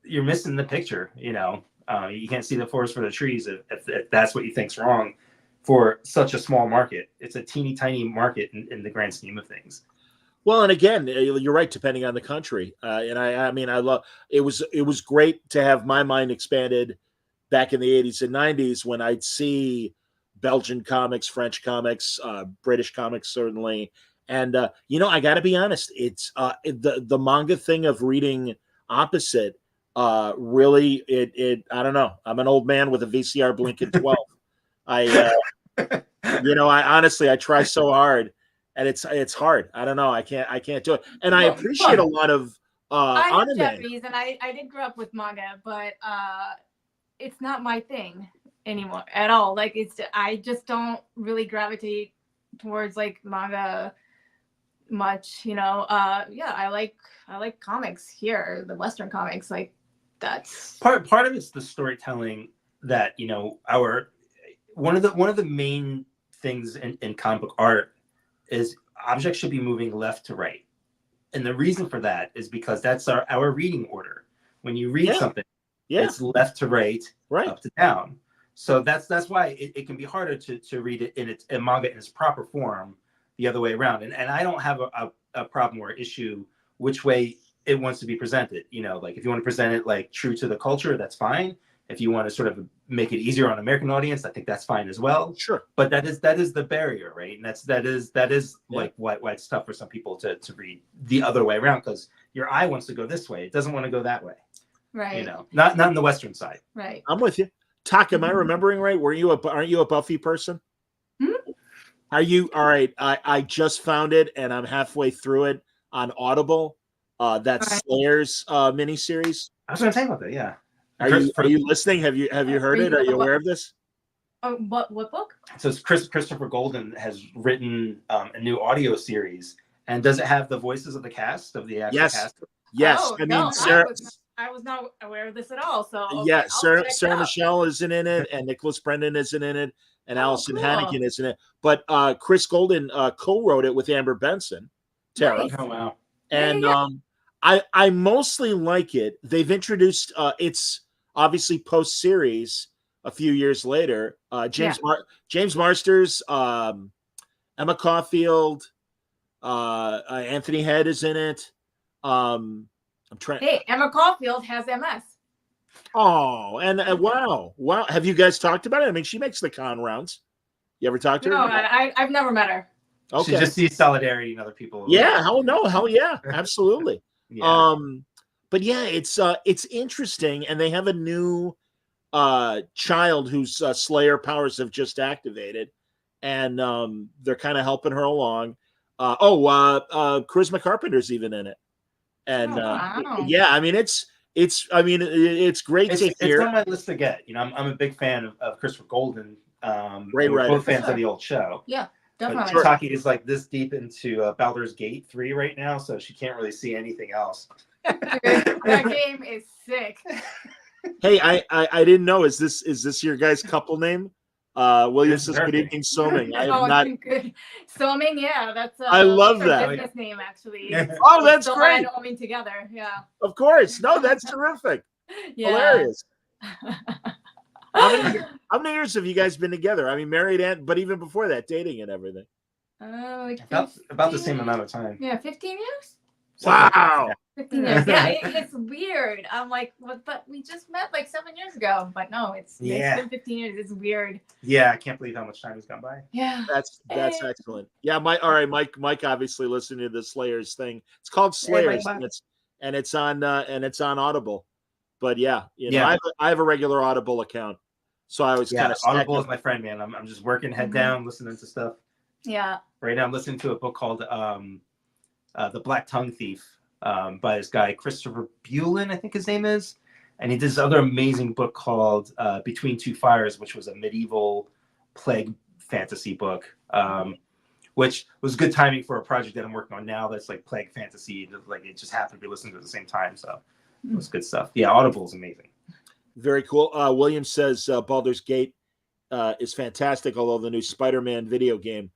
you're missing the picture. You know, you can't see the forest for the trees if that's what you think's wrong for such a small market. It's a teeny tiny market in the grand scheme of things. Well, and again, you're right. Depending on the country, and I mean, I love it. Was great to have my mind expanded back in the 80s and 90s when I'd see Belgian comics, French comics, British comics, certainly. And you know, I got to be honest, it's the manga thing of reading opposite. Really, it I don't know. I'm an old man with a VCR blinking 12. You know, I honestly, I try so hard, and it's hard. I don't know. I can't do it. And I appreciate a lot of I am anime. Japanese, and I did grow up with manga, but it's not my thing anymore at all. Like I just don't really gravitate towards like manga much. You know, yeah, I like comics here, the Western comics. Like that's part of it's the storytelling that, you know, one of the main things in comic book art is objects should be moving left to right. And the reason for that is because that's our reading order. When you read something, it's left to right, up to down. So that's why it can be harder to read it in manga in its proper form the other way around. And I don't have a problem or issue which way it wants to be presented. You know, like if you want to present it like true to the culture, that's fine. If you want to sort of make it easier on American audience, I think that's fine as well. Sure. But that is the barrier, right? And that is like why it's tough for some people to read the other way around, because your eye wants to go this way. It doesn't want to go that way. right. You know, not in the Western side. Right. I'm with you. Taki, am I remembering right? Aren't you a Buffy person? Are you all right? I just found it and I'm halfway through it on Audible. That's Slayer's miniseries. I was going to say about that. Yeah. Are you listening? Have you heard it? Are you aware of this? Oh, what book? So Christopher Golden has written a new audio series, and does it have the voices of the cast of the actual cast? Yes. Oh, I mean, no, Sarah. I was not aware of this at all. So Yeah, Sarah Michelle isn't in it, and Nicholas Brendan isn't in it, and Allison Hannigan isn't in it. But Chris Golden co-wrote it with Amber Benson, Tara. Nice. Oh wow! And I mostly like it. They've introduced it's obviously post series a few years later. James Marsters, Emma Caulfield, Anthony Head is in it. I'm trying. Hey, Emma Caulfield has MS. Oh, and wow. Have you guys talked about it? I mean, she makes the con rounds. You ever talked to her? No, I've never met her. Okay. She just sees solidarity in other people. Yeah. Hell yeah. Absolutely. Yeah. But yeah, it's interesting, and they have a new child whose Slayer powers have just activated, and they're kind of helping her along. Charisma Carpenter's even in it, and yeah, I mean it's great to hear. It's on my list to get. You know, I'm a big fan of Christopher Golden. Great writer. We're both fans of the old show. Yeah, definitely. But Taki is like this deep into Baldur's Gate 3 right now, so she can't really see anything else. That game is sick. Hey, I didn't know. Is this your guys' couple name? William says, "Good evening, Soming." I have not. Good. Soming, yeah, that's. I love that business name actually. Oh, that's Soma great. and Oeming together, yeah. Of course, no, that's terrific. Yeah. Hilarious. How many years have you guys been together? I mean, married and but even before that, dating and everything. Like about the same amount of time. Yeah, 15 years. Wow. 15 years. Yeah, it's weird. I'm like, well, but we just met like 7 years ago. But no, it's been 15 years. It's weird. Yeah, I can't believe how much time has gone by. Yeah. That's excellent. Yeah, Mike obviously listening to the Slayers thing. It's called Slayers, and it's on Audible. But yeah, you know, I have a regular Audible account, so I was kind of Audible is my friend, man. I'm just working head down, listening to stuff. Yeah. Right now, I'm listening to a book called The Black Tongue Thief by this guy Christopher Bulin, I think his name is, and he did this other amazing book called Between Two Fires, which was a medieval plague fantasy book, which was good timing for a project that I'm working on now. That's like plague fantasy. Like it just happened to be listening to at the same time. So it was good stuff. Yeah, Audible is amazing. Very cool. William says Baldur's Gate is fantastic, although the new Spider-Man video game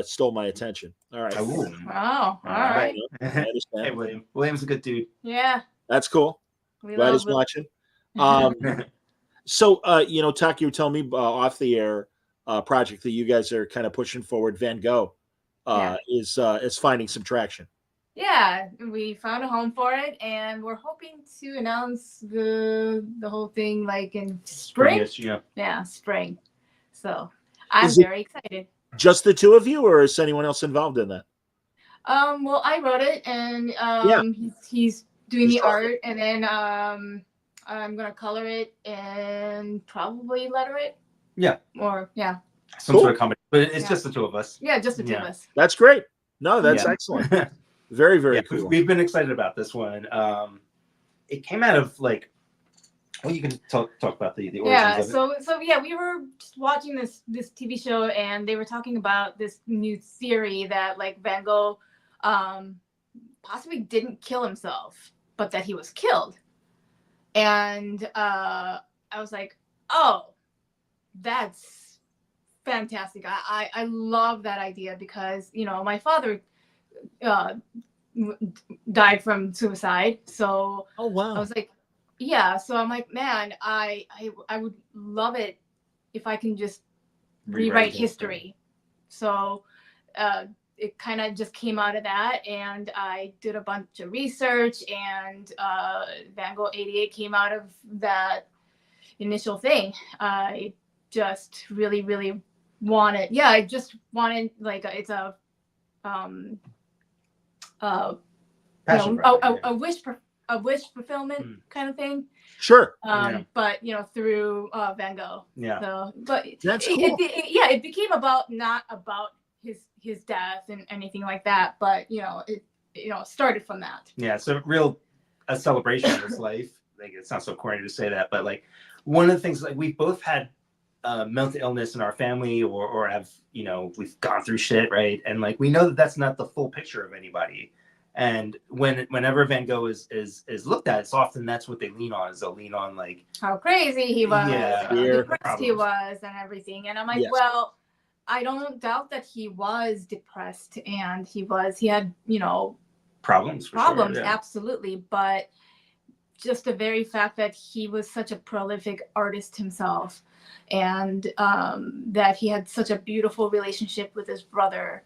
stole my attention. All right. Ooh. Wow. All right. I understand. Hey, William. William's a good dude. Yeah. That's cool. We Glad love he's watching. So, Taki, you were telling me off the air project that you guys are kind of pushing forward. Van Gogh is finding some traction. Yeah, we found a home for it, and we're hoping to announce the whole thing like in spring. Yeah, spring. So I'm very excited. Just the two of you, or is anyone else involved in that? Well, I wrote it, and he's doing the art, and then I'm gonna color it and probably letter it. Yeah. Or some sort of comedy, but it's just the two of us. Yeah, just the two of us. That's great. No, that's excellent. Very, very cool. We've been excited about this one. It came out of like, well, you can talk about the origins of it. So we were just watching this TV show, and they were talking about this new theory that like Van Gogh possibly didn't kill himself, but that he was killed. And I was like, oh, that's fantastic. I love that idea because, my father died from suicide. So oh wow. I was like, yeah. So I'm like, man, I would love it if I can just rewrite history. So it kind of just came out of that, and I did a bunch of research, and Van Gogh 88 came out of that initial thing. I just really, really wanted, like it's a a wish fulfillment kind of thing. Sure. But through Van Gogh. Yeah. So, but that's cool. It became not about his death and anything like that, but it started from that. Yeah, it's a celebration of his life. Like, it's not so corny to say that, but like one of the things, like, we've both had mental illness in our family, or have we've gone through shit, right? And like we know that that's not the full picture of anybody. And whenever Van Gogh is looked at, it's often that's what they lean on. Is they'll lean on like how crazy he was, how depressed he was, and everything. And I'm like, well, I don't doubt that he was depressed, and he had problems, sure, absolutely. But just the very fact that he was such a prolific artist himself, and that he had such a beautiful relationship with his brother,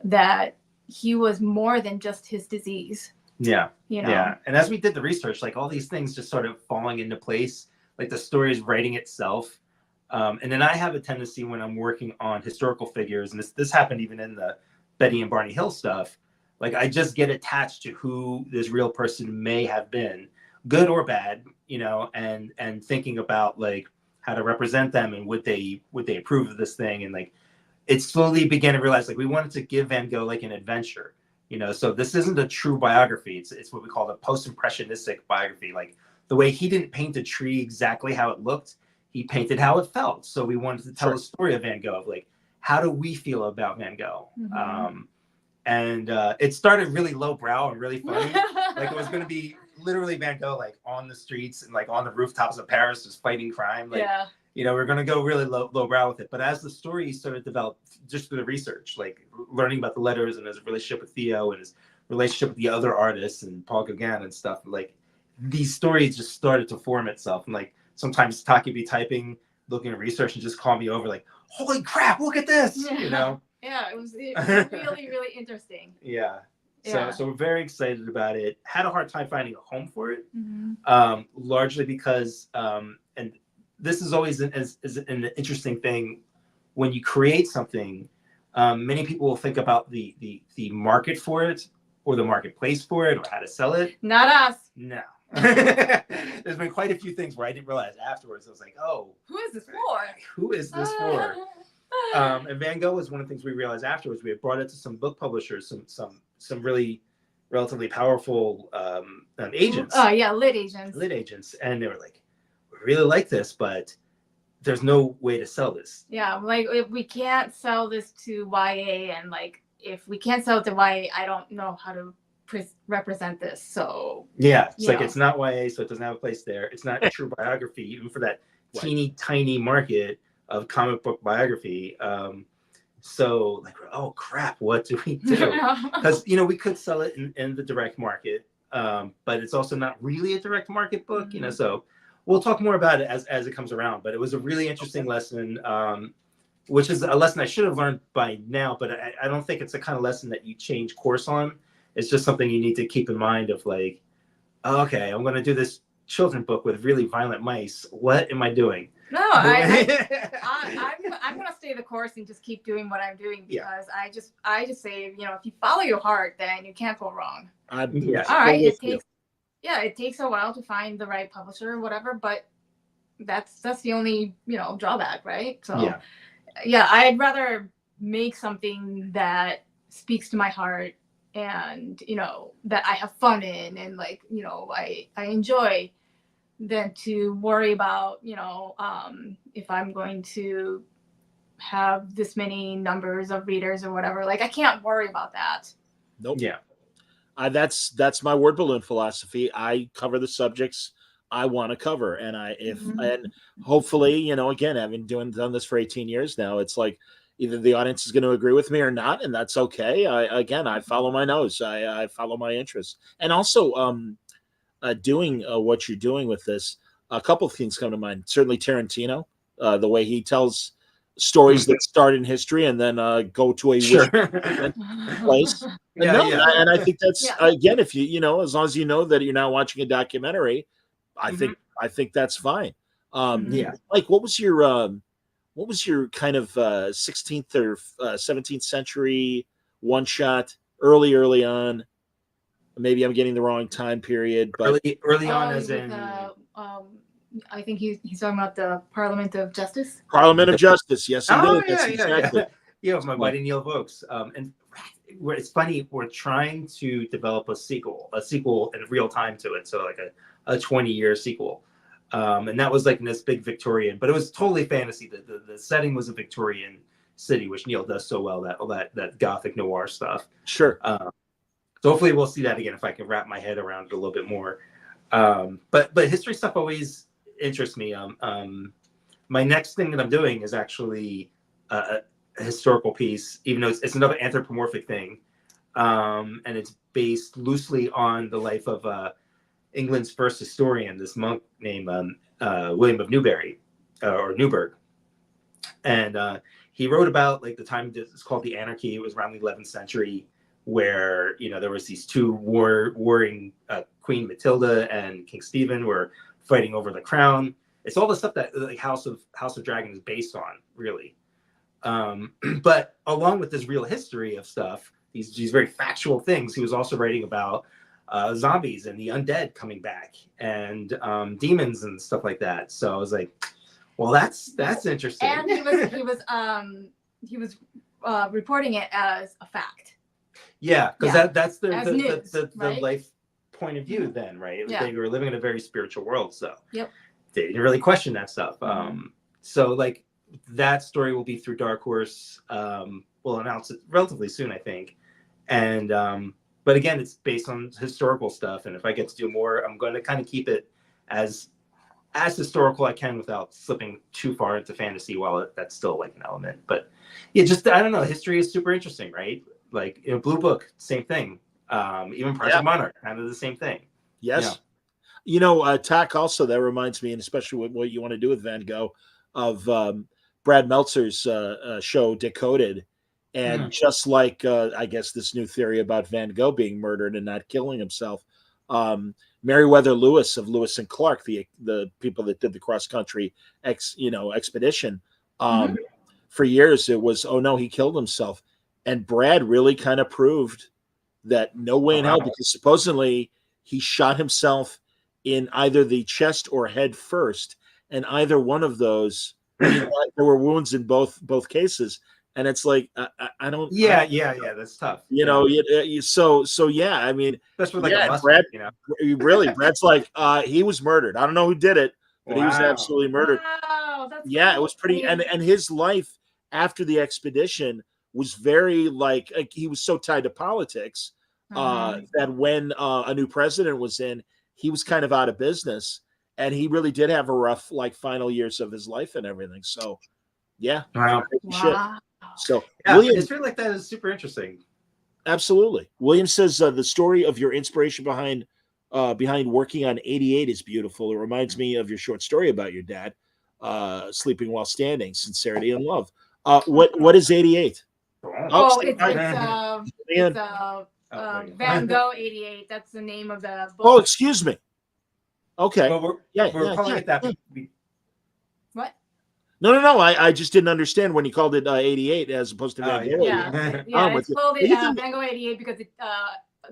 that he was more than just his disease. Yeah. And as we did the research, like all these things just started falling into place, like the story is writing itself. And then I have a tendency when I'm working on historical figures, and this happened even in the Betty and Barney Hill stuff, like I just get attached to who this real person may have been, good or bad, and thinking about like how to represent them, and would they approve of this thing. And like it slowly began to realize like we wanted to give Van Gogh like an adventure, so this isn't a true biography. It's what we call a post-impressionistic biography. Like the way he didn't paint a tree exactly how it looked, he painted how it felt. So we wanted to tell the story of Van Gogh, like how do we feel about Van Gogh? Mm-hmm. And it started really lowbrow and really funny. Like it was going to be literally Van Gogh like on the streets and like on the rooftops of Paris just fighting crime. Like, we're going to go really lowbrow with it. But as the story started to develop just through the research, like learning about the letters and his relationship with Theo and his relationship with the other artists and Paul Gauguin and stuff, like these stories just started to form itself. And like sometimes Taki be typing, looking at research, and just call me over like, holy crap, look at this, Yeah, it was really, really interesting. Yeah. So we're very excited about it. Had a hard time finding a home for it, largely because, and this is always an interesting thing when you create something. Many people will think about the market for it, or the marketplace for it, or how to sell it. Not us. No. There's been quite a few things where I didn't realize afterwards. I was like, oh, who is this for? Who is this for? And Van Gogh was one of the things we realized afterwards. We had brought it to some book publishers, some really relatively powerful agents. Oh yeah, lit agents. And they were like, we really like this, but there's no way to sell this. Yeah, like if we can't sell this to YA, and like if we can't sell it to YA, I don't know how to represent this. So yeah, it's like it's not YA, so it doesn't have a place there. It's not true biography, even for that teeny tiny market of comic book biography. So like, oh crap, what do we do? Because we could sell it in the direct market, but it's also not really a direct market book, So we'll talk more about it as it comes around. But it was a really interesting lesson, which is a lesson I should have learned by now. But I don't think it's the kind of lesson that you change course on. It's just something you need to keep in mind of like, oh, okay, I'm going to do this children's book with really violent mice. What am I doing? No, I'm gonna stay the course and just keep doing what I'm doing, because I just say, if you follow your heart, then you can't go wrong. All right, it takes a while to find the right publisher or whatever, but that's the only drawback, right? So yeah, I'd rather make something that speaks to my heart, and that I have fun in, and like I enjoy, than to worry about if I'm going to have this many numbers of readers or whatever. Like I can't worry about that. Nope. Yeah. That's my word balloon philosophy. I cover the subjects I want to cover, and and hopefully, again, having done this for 18 years now, it's like either the audience is going to agree with me or not, and that's okay. I follow my nose. I follow my interests, and also doing what you're doing with this. A couple of things come to mind. Certainly Tarantino, the way he tells stories that start in history and then go to a place. And I think that's again, if as long as you know that you're not watching a documentary, I think that's fine. Like what was your kind of 16th or 17th century one shot early on? Maybe I'm getting the wrong time period, but early on, as in I think he's talking about the Parliament of Justice. Parliament of Justice, yes, indeed. My Mighty Neil Vokes. And it's funny, we're trying to develop a sequel in real time to it, so like a 20-year sequel. And that was like in this big Victorian, but it was totally fantasy. The setting was a Victorian city, which Neil does so well, that Gothic noir stuff. Sure. So hopefully we'll see that again if I can wrap my head around it a little bit more. But history stuff always interests me. My next thing that I'm doing is actually a historical piece, even though it's another anthropomorphic thing, and it's based loosely on the life of England's first historian, this monk named William of Newbury or Newburgh, and he wrote about like the time it's called the Anarchy. It was around the 11th century, where there was these two warring Queen Matilda and King Stephen were fighting over the crown. It's all the stuff that like House of Dragon is based on, really. But along with this real history of stuff, these very factual things, he was also writing about zombies and the undead coming back, and demons and stuff like that. So I was like, well, that's interesting. And he was reporting it as a fact. Yeah, because that's the right? life point of view then, right? Yeah. They were living in a very spiritual world, so they didn't really question that stuff. So like that story will be through Dark Horse. We'll announce it relatively soon, I think. And but again, it's based on historical stuff, and if I get to do more, I'm going to kind of keep it as historical I can without slipping too far into fantasy while that's still like an element. But yeah, just I don't know. History is super interesting, right? Like Blue Book, same thing. Even Project Monarch, kind of the same thing. Yes. Tak also, that reminds me, and especially with what you want to do with Van Gogh, of Brad Meltzer's show Decoded. And just like, I guess, this new theory about Van Gogh being murdered and not killing himself, Meriwether Lewis of Lewis and Clark, the people that did the cross-country expedition, for years it was, oh, no, he killed himself. And Brad really kind of proved that no way in hell, because supposedly he shot himself in either the chest or head first, and either one of those, there were wounds in both cases. And it's like I don't. Yeah, that's tough. So yeah. I mean, especially like a mustard, Brad, really, Brad's like he was murdered. I don't know who did it, But he was absolutely murdered. Wow, that's Yeah, cool. it was pretty. And his life after the expedition was very like he was so tied to politics that when a new president was in, he was kind of out of business, and he really did have a rough like final years of his life and everything. So, yeah, Wow. shit. So, Yeah, William, history like that is super interesting. absolutely. William says the story of your inspiration behind working on 88 is beautiful. It reminds me of your short story about your dad sleeping while standing, sincerity and love. What is 88? It's Van Gogh 88. That's the name of the book. Oh, excuse me. Okay. Well, we're calling it that. What? No. I just didn't understand when you called it 88 as opposed to Van Gogh. Yeah, it's called Van Gogh 88 because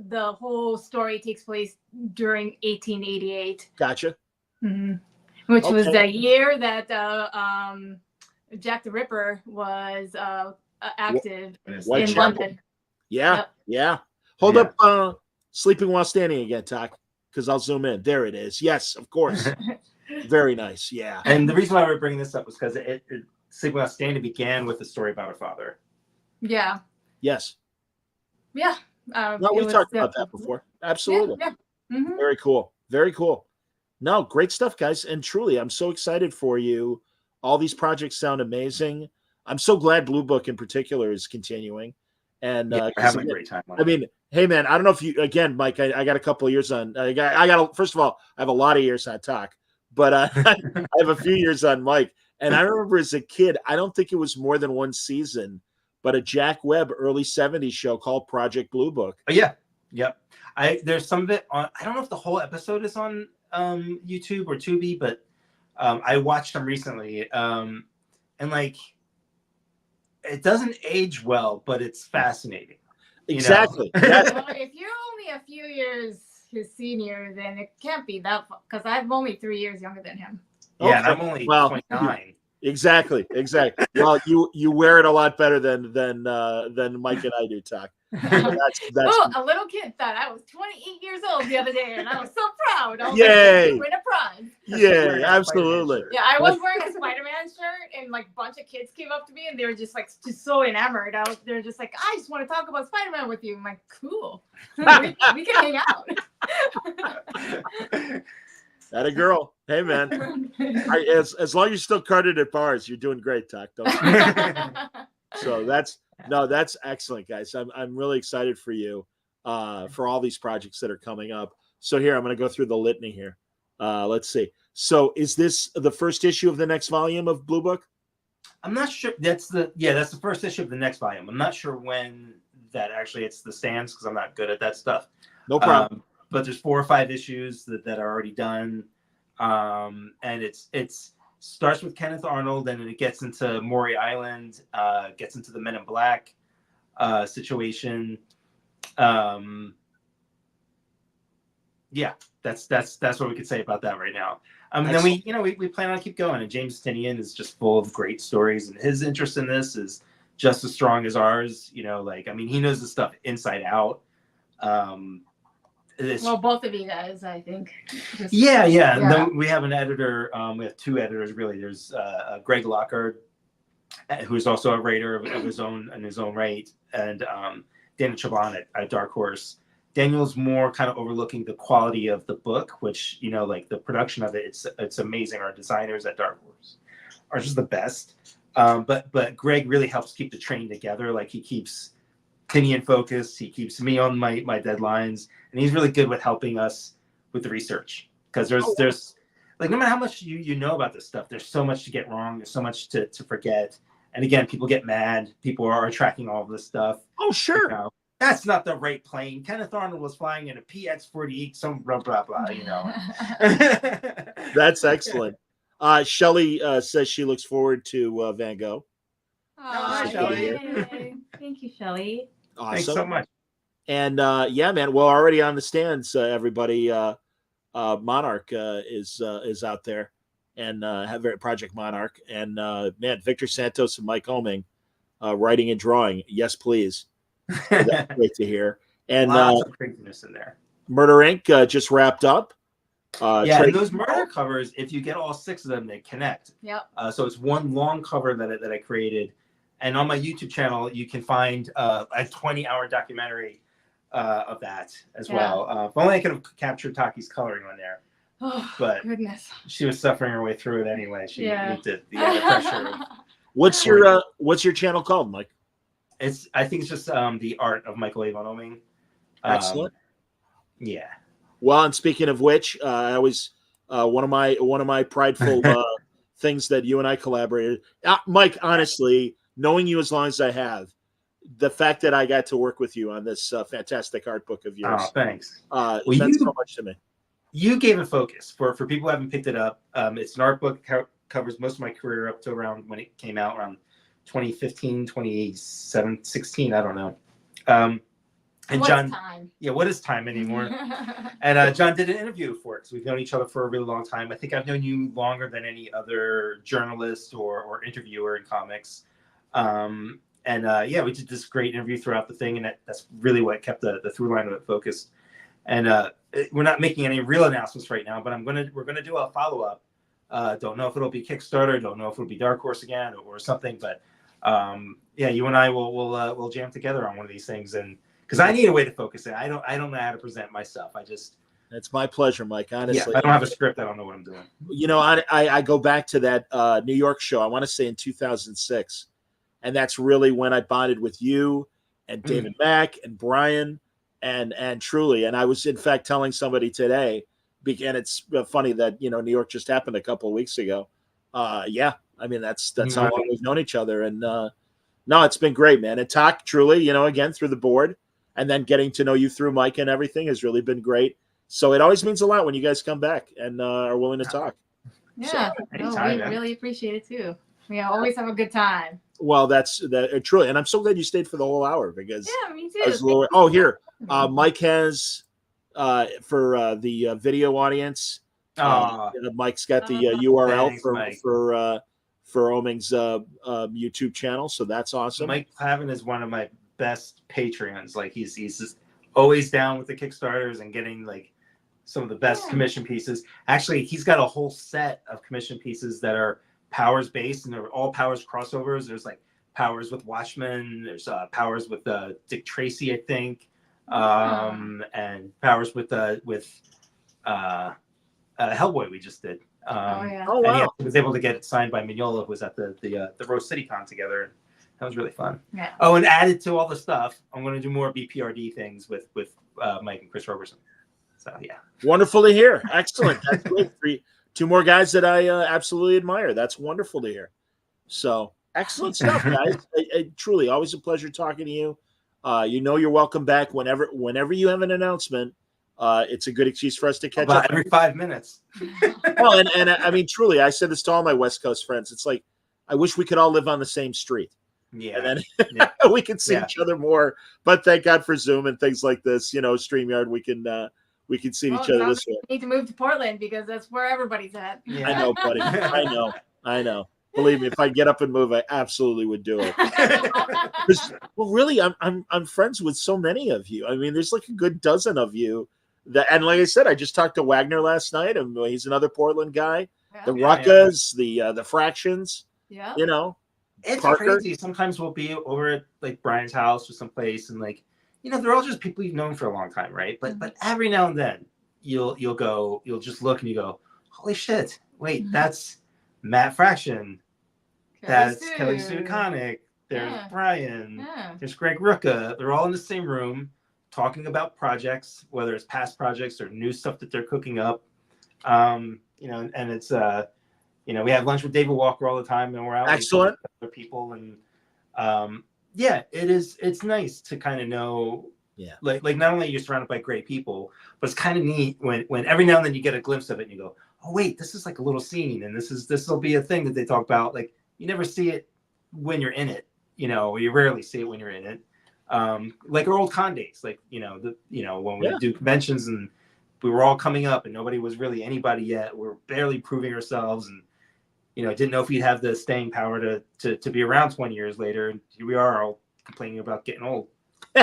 the whole story takes place during 1888. Gotcha. Which was the year that Jack the Ripper was active in London. Yeah, yeah. Hold up, sleeping while standing again, Tak, because I'll zoom in. There it is. Yes, of course. Very nice. Yeah. And the reason why we're bringing this up was because sleeping while standing began with a story about her father. Yeah. Yes. Yeah. No, we talked about that before. Absolutely. Yeah. Very cool. Very cool. No, great stuff, guys. And truly, I'm so excited for you. All these projects sound amazing. I'm so glad Blue Book in particular is continuing. And we're having a great time. I mean, hey man, I don't know if you again, Mike. I got a couple of years on. I got. First of all, I have a lot of years on Tak, but I have a few years on Mike. And I remember as a kid, I don't think it was more than one season, but a Jack Webb early '70s show called Project Blue Book. Oh, yeah, yep. There's some of it on. I don't know if the whole episode is on YouTube or Tubi, but I watched them recently, and like. It doesn't age well, but it's fascinating. Exactly. Well, if you're only a few years his senior, then it can't be that, because I'm only 3 years younger than him. Yeah, okay. And I'm only 29. Exactly. Well, you wear it a lot better than Mike and I do, Tak. That's a little kid thought I was 28 years old the other day, and I was so proud. I was Yay! Like, win a prize. Yeah, absolutely. Yeah, I was wearing a Spider-Man shirt, and like a bunch of kids came up to me, and they were just so enamored. They're just like, I just want to talk about Spider-Man with you. I'm like, cool. we can hang out. That a girl. Hey man. As long as you're still carded at bars, you're doing great, Tak. So that's excellent, guys. I'm really excited for you for all these projects that are coming up. So here I'm going to go through the litany here. Let's see. So is this the first issue of the next volume of Blue Book? I'm not sure. That's the first issue of the next volume. I'm not sure when that actually it's the stands because I'm not good at that stuff. No problem. But there's 4 or 5 issues that are already done, and it's starts with Kenneth Arnold, and it gets into Maury Island, gets into the Men in Black situation. Yeah, that's what we could say about that right now. And then we plan on keep going. And James Tinian is just full of great stories, and his interest in this is just as strong as ours. He knows the stuff inside out. Well, both of you guys, I think. Yeah. And then we have an editor. We have 2 editors, really. There's Greg Lockhart, who's also a writer of his own in his own right, and Daniel Chabon at Dark Horse. Daniel's more kind of overlooking the quality of the book, which like the production of it. It's amazing. Our designers at Dark Horse are just the best. But Greg really helps keep the train together. Like he keeps Tinian focused. He keeps me on my deadlines. And he's really good with helping us with the research, because there's like, no matter how much you know about this stuff, there's so much to get wrong. There's so much to forget. And again, people get mad. People are tracking all of this stuff. Oh, sure. That's not the right plane. Kenneth Arnold was flying in a PX-48, some blah, blah, blah, That's excellent. Shelley says she looks forward to Van Gogh. Hi, Shelley. Thank you, Shelley. Awesome. Thanks so much. And yeah, man, well, already on the stands, everybody. Monarch is out there, and have Project Monarch, and man, Victor Santos and Mike Oeming, writing and drawing. Yes, please. That's great to hear. And lots of craziness in there. Murder Inc. Just wrapped up, And those murder covers, if you get all 6 of them, they connect. Yep. So it's one long cover that I created. And on my YouTube channel, you can find a 20-hour documentary of that as well. If only I could have captured Taki's coloring on there. Oh, but goodness. She was suffering her way through it anyway. She needed the added pressure. What's your channel called, Mike? I think it's just the art of Michael Avon Oeming. Excellent. Yeah. Well, and speaking of which, I always one of my prideful things that you and I collaborated. Mike, honestly, knowing you as long as I have, the fact that I got to work with you on this fantastic art book of yours. Oh, thanks. Meant so much to me. You gave it focus for people who haven't picked it up. It's an art book, covers most of my career up to around when it came out, around 2015, 2016, I don't know. And What's John, time? What is time anymore? And John did an interview for it because we've known each other for a really long time. I think I've known you longer than any other journalist or interviewer in comics. We did this great interview throughout the thing, and that's really what kept the through line of it focused. And we're not making any real announcements right now, but we're gonna do a follow up. Don't know if it'll be Kickstarter, don't know if it'll be Dark Horse again or something, but you and I will jam together on one of these things, and because I need a way to focus it. I don't know how to present myself. It's my pleasure, Mike. Honestly, I don't have a script. I don't know what I'm doing. You know, I go back to that New York show. I want to say in 2006, and that's really when I bonded with you and David Mack and Brian and truly. And I was in fact telling somebody today, and it's funny that New York just happened a couple of weeks ago. I mean that's how long we've known each other, and no, it's been great, man. And talk truly, again through the board. And then getting to know you through Mike and everything has really been great. So it always means a lot when you guys come back and are willing to talk. Yeah, we really appreciate it too. We always have a good time. Well, that's truly, and I'm so glad you stayed for the whole hour because me too. Here, Mike has for the video audience. Mike's got the URL for Oeming's YouTube channel, so that's awesome. Mike Clavin is one of my best Patreons. Like he's just always down with the Kickstarters and getting like some of the best commission pieces. Actually, he's got a whole set of commission pieces that are Powers based, and they're all Powers crossovers. There's like Powers with Watchmen. There's Powers with Dick Tracy, I think, and Powers with Hellboy we just did. Wow! And he was able to get it signed by Mignola, who was at the Rose City Con together. That was really fun. Yeah. Oh, and added to all the stuff, I'm going to do more BPRD things with Mike and Chris Roberson. So yeah, wonderful to hear. Excellent. That's great. 2 more guys that I absolutely admire. That's wonderful to hear. So excellent stuff, guys. Truly, always a pleasure talking to you. You're welcome back whenever you have an announcement. It's a good excuse for us to catch up every 5 minutes. Well, and I mean, truly, I said this to all my West Coast friends. It's like I wish we could all live on the same street. Yeah, and then we can see each other more. But thank God for Zoom and things like this. StreamYard, we can see each other this way. We need to move to Portland because that's where everybody's at. Yeah. I know, buddy. I know. Believe me, if I get up and move, I absolutely would do it. Well, really, I'm friends with so many of you. I mean, there's like a good dozen of you. And like I said, I just talked to Wagner last night, and he's another Portland guy. Yeah. The Ruckas, the Fractions. Yeah. It's crazy. Sometimes we'll be over at like Brian's house or someplace, and like, they're all just people you've known for a long time, right? But every now and then you'll just look and you go, holy shit, wait, that's Matt Fraction. That's Kelly Sue DeConnick. There's Brian. Yeah. There's Greg Rucka. They're all in the same room talking about projects, whether it's past projects or new stuff that they're cooking up. And it's we have lunch with David Walker all the time, and we're out excellent with other people, and it's nice to kind of know, like not only you're surrounded by great people, but it's kind of neat when every now and then you get a glimpse of it and you go, oh wait, this is like a little scene, and this will be a thing that they talk about. Like you never see it when you're in it, you rarely see it when you're in it. Like our old con days, like when we do conventions and we were all coming up and nobody was really anybody yet. We're barely proving ourselves, and didn't know if we'd have the staying power to be around 20 years later. And here we are, all complaining about getting old. I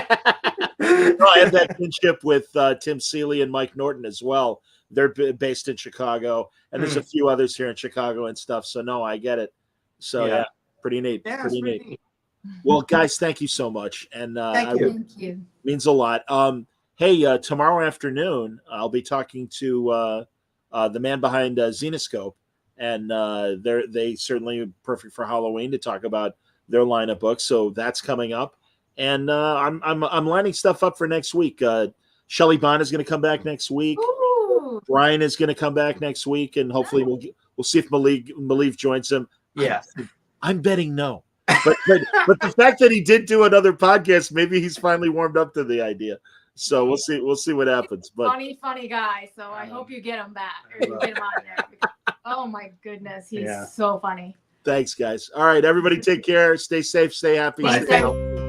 had that kinship with Tim Seeley and Mike Norton as well. they're based in Chicago, and there's a few others here in Chicago and stuff. So no, I get it. So yeah, pretty neat. Yeah, pretty neat. neat. Well, guys, thank you so much, and Thank you. Thank you. Means a lot. Hey, tomorrow afternoon I'll be talking to the man behind Xenoscope, and they certainly are perfect for Halloween to talk about their line of books. So that's coming up, and I'm lining stuff up for next week. Shelley Bond is going to come back next week. Ooh. Brian is going to come back next week, and hopefully we'll see if Malik joins him. Yeah, I'm betting no. But the fact that he did do another podcast, maybe he's finally warmed up to the idea. So we'll see what happens. But funny guy. So I hope you get him back or you get him on there. Oh my goodness, he's so funny. Thanks, guys. All right, everybody, take care. Stay safe. Stay happy. Thanks, Stay healthy.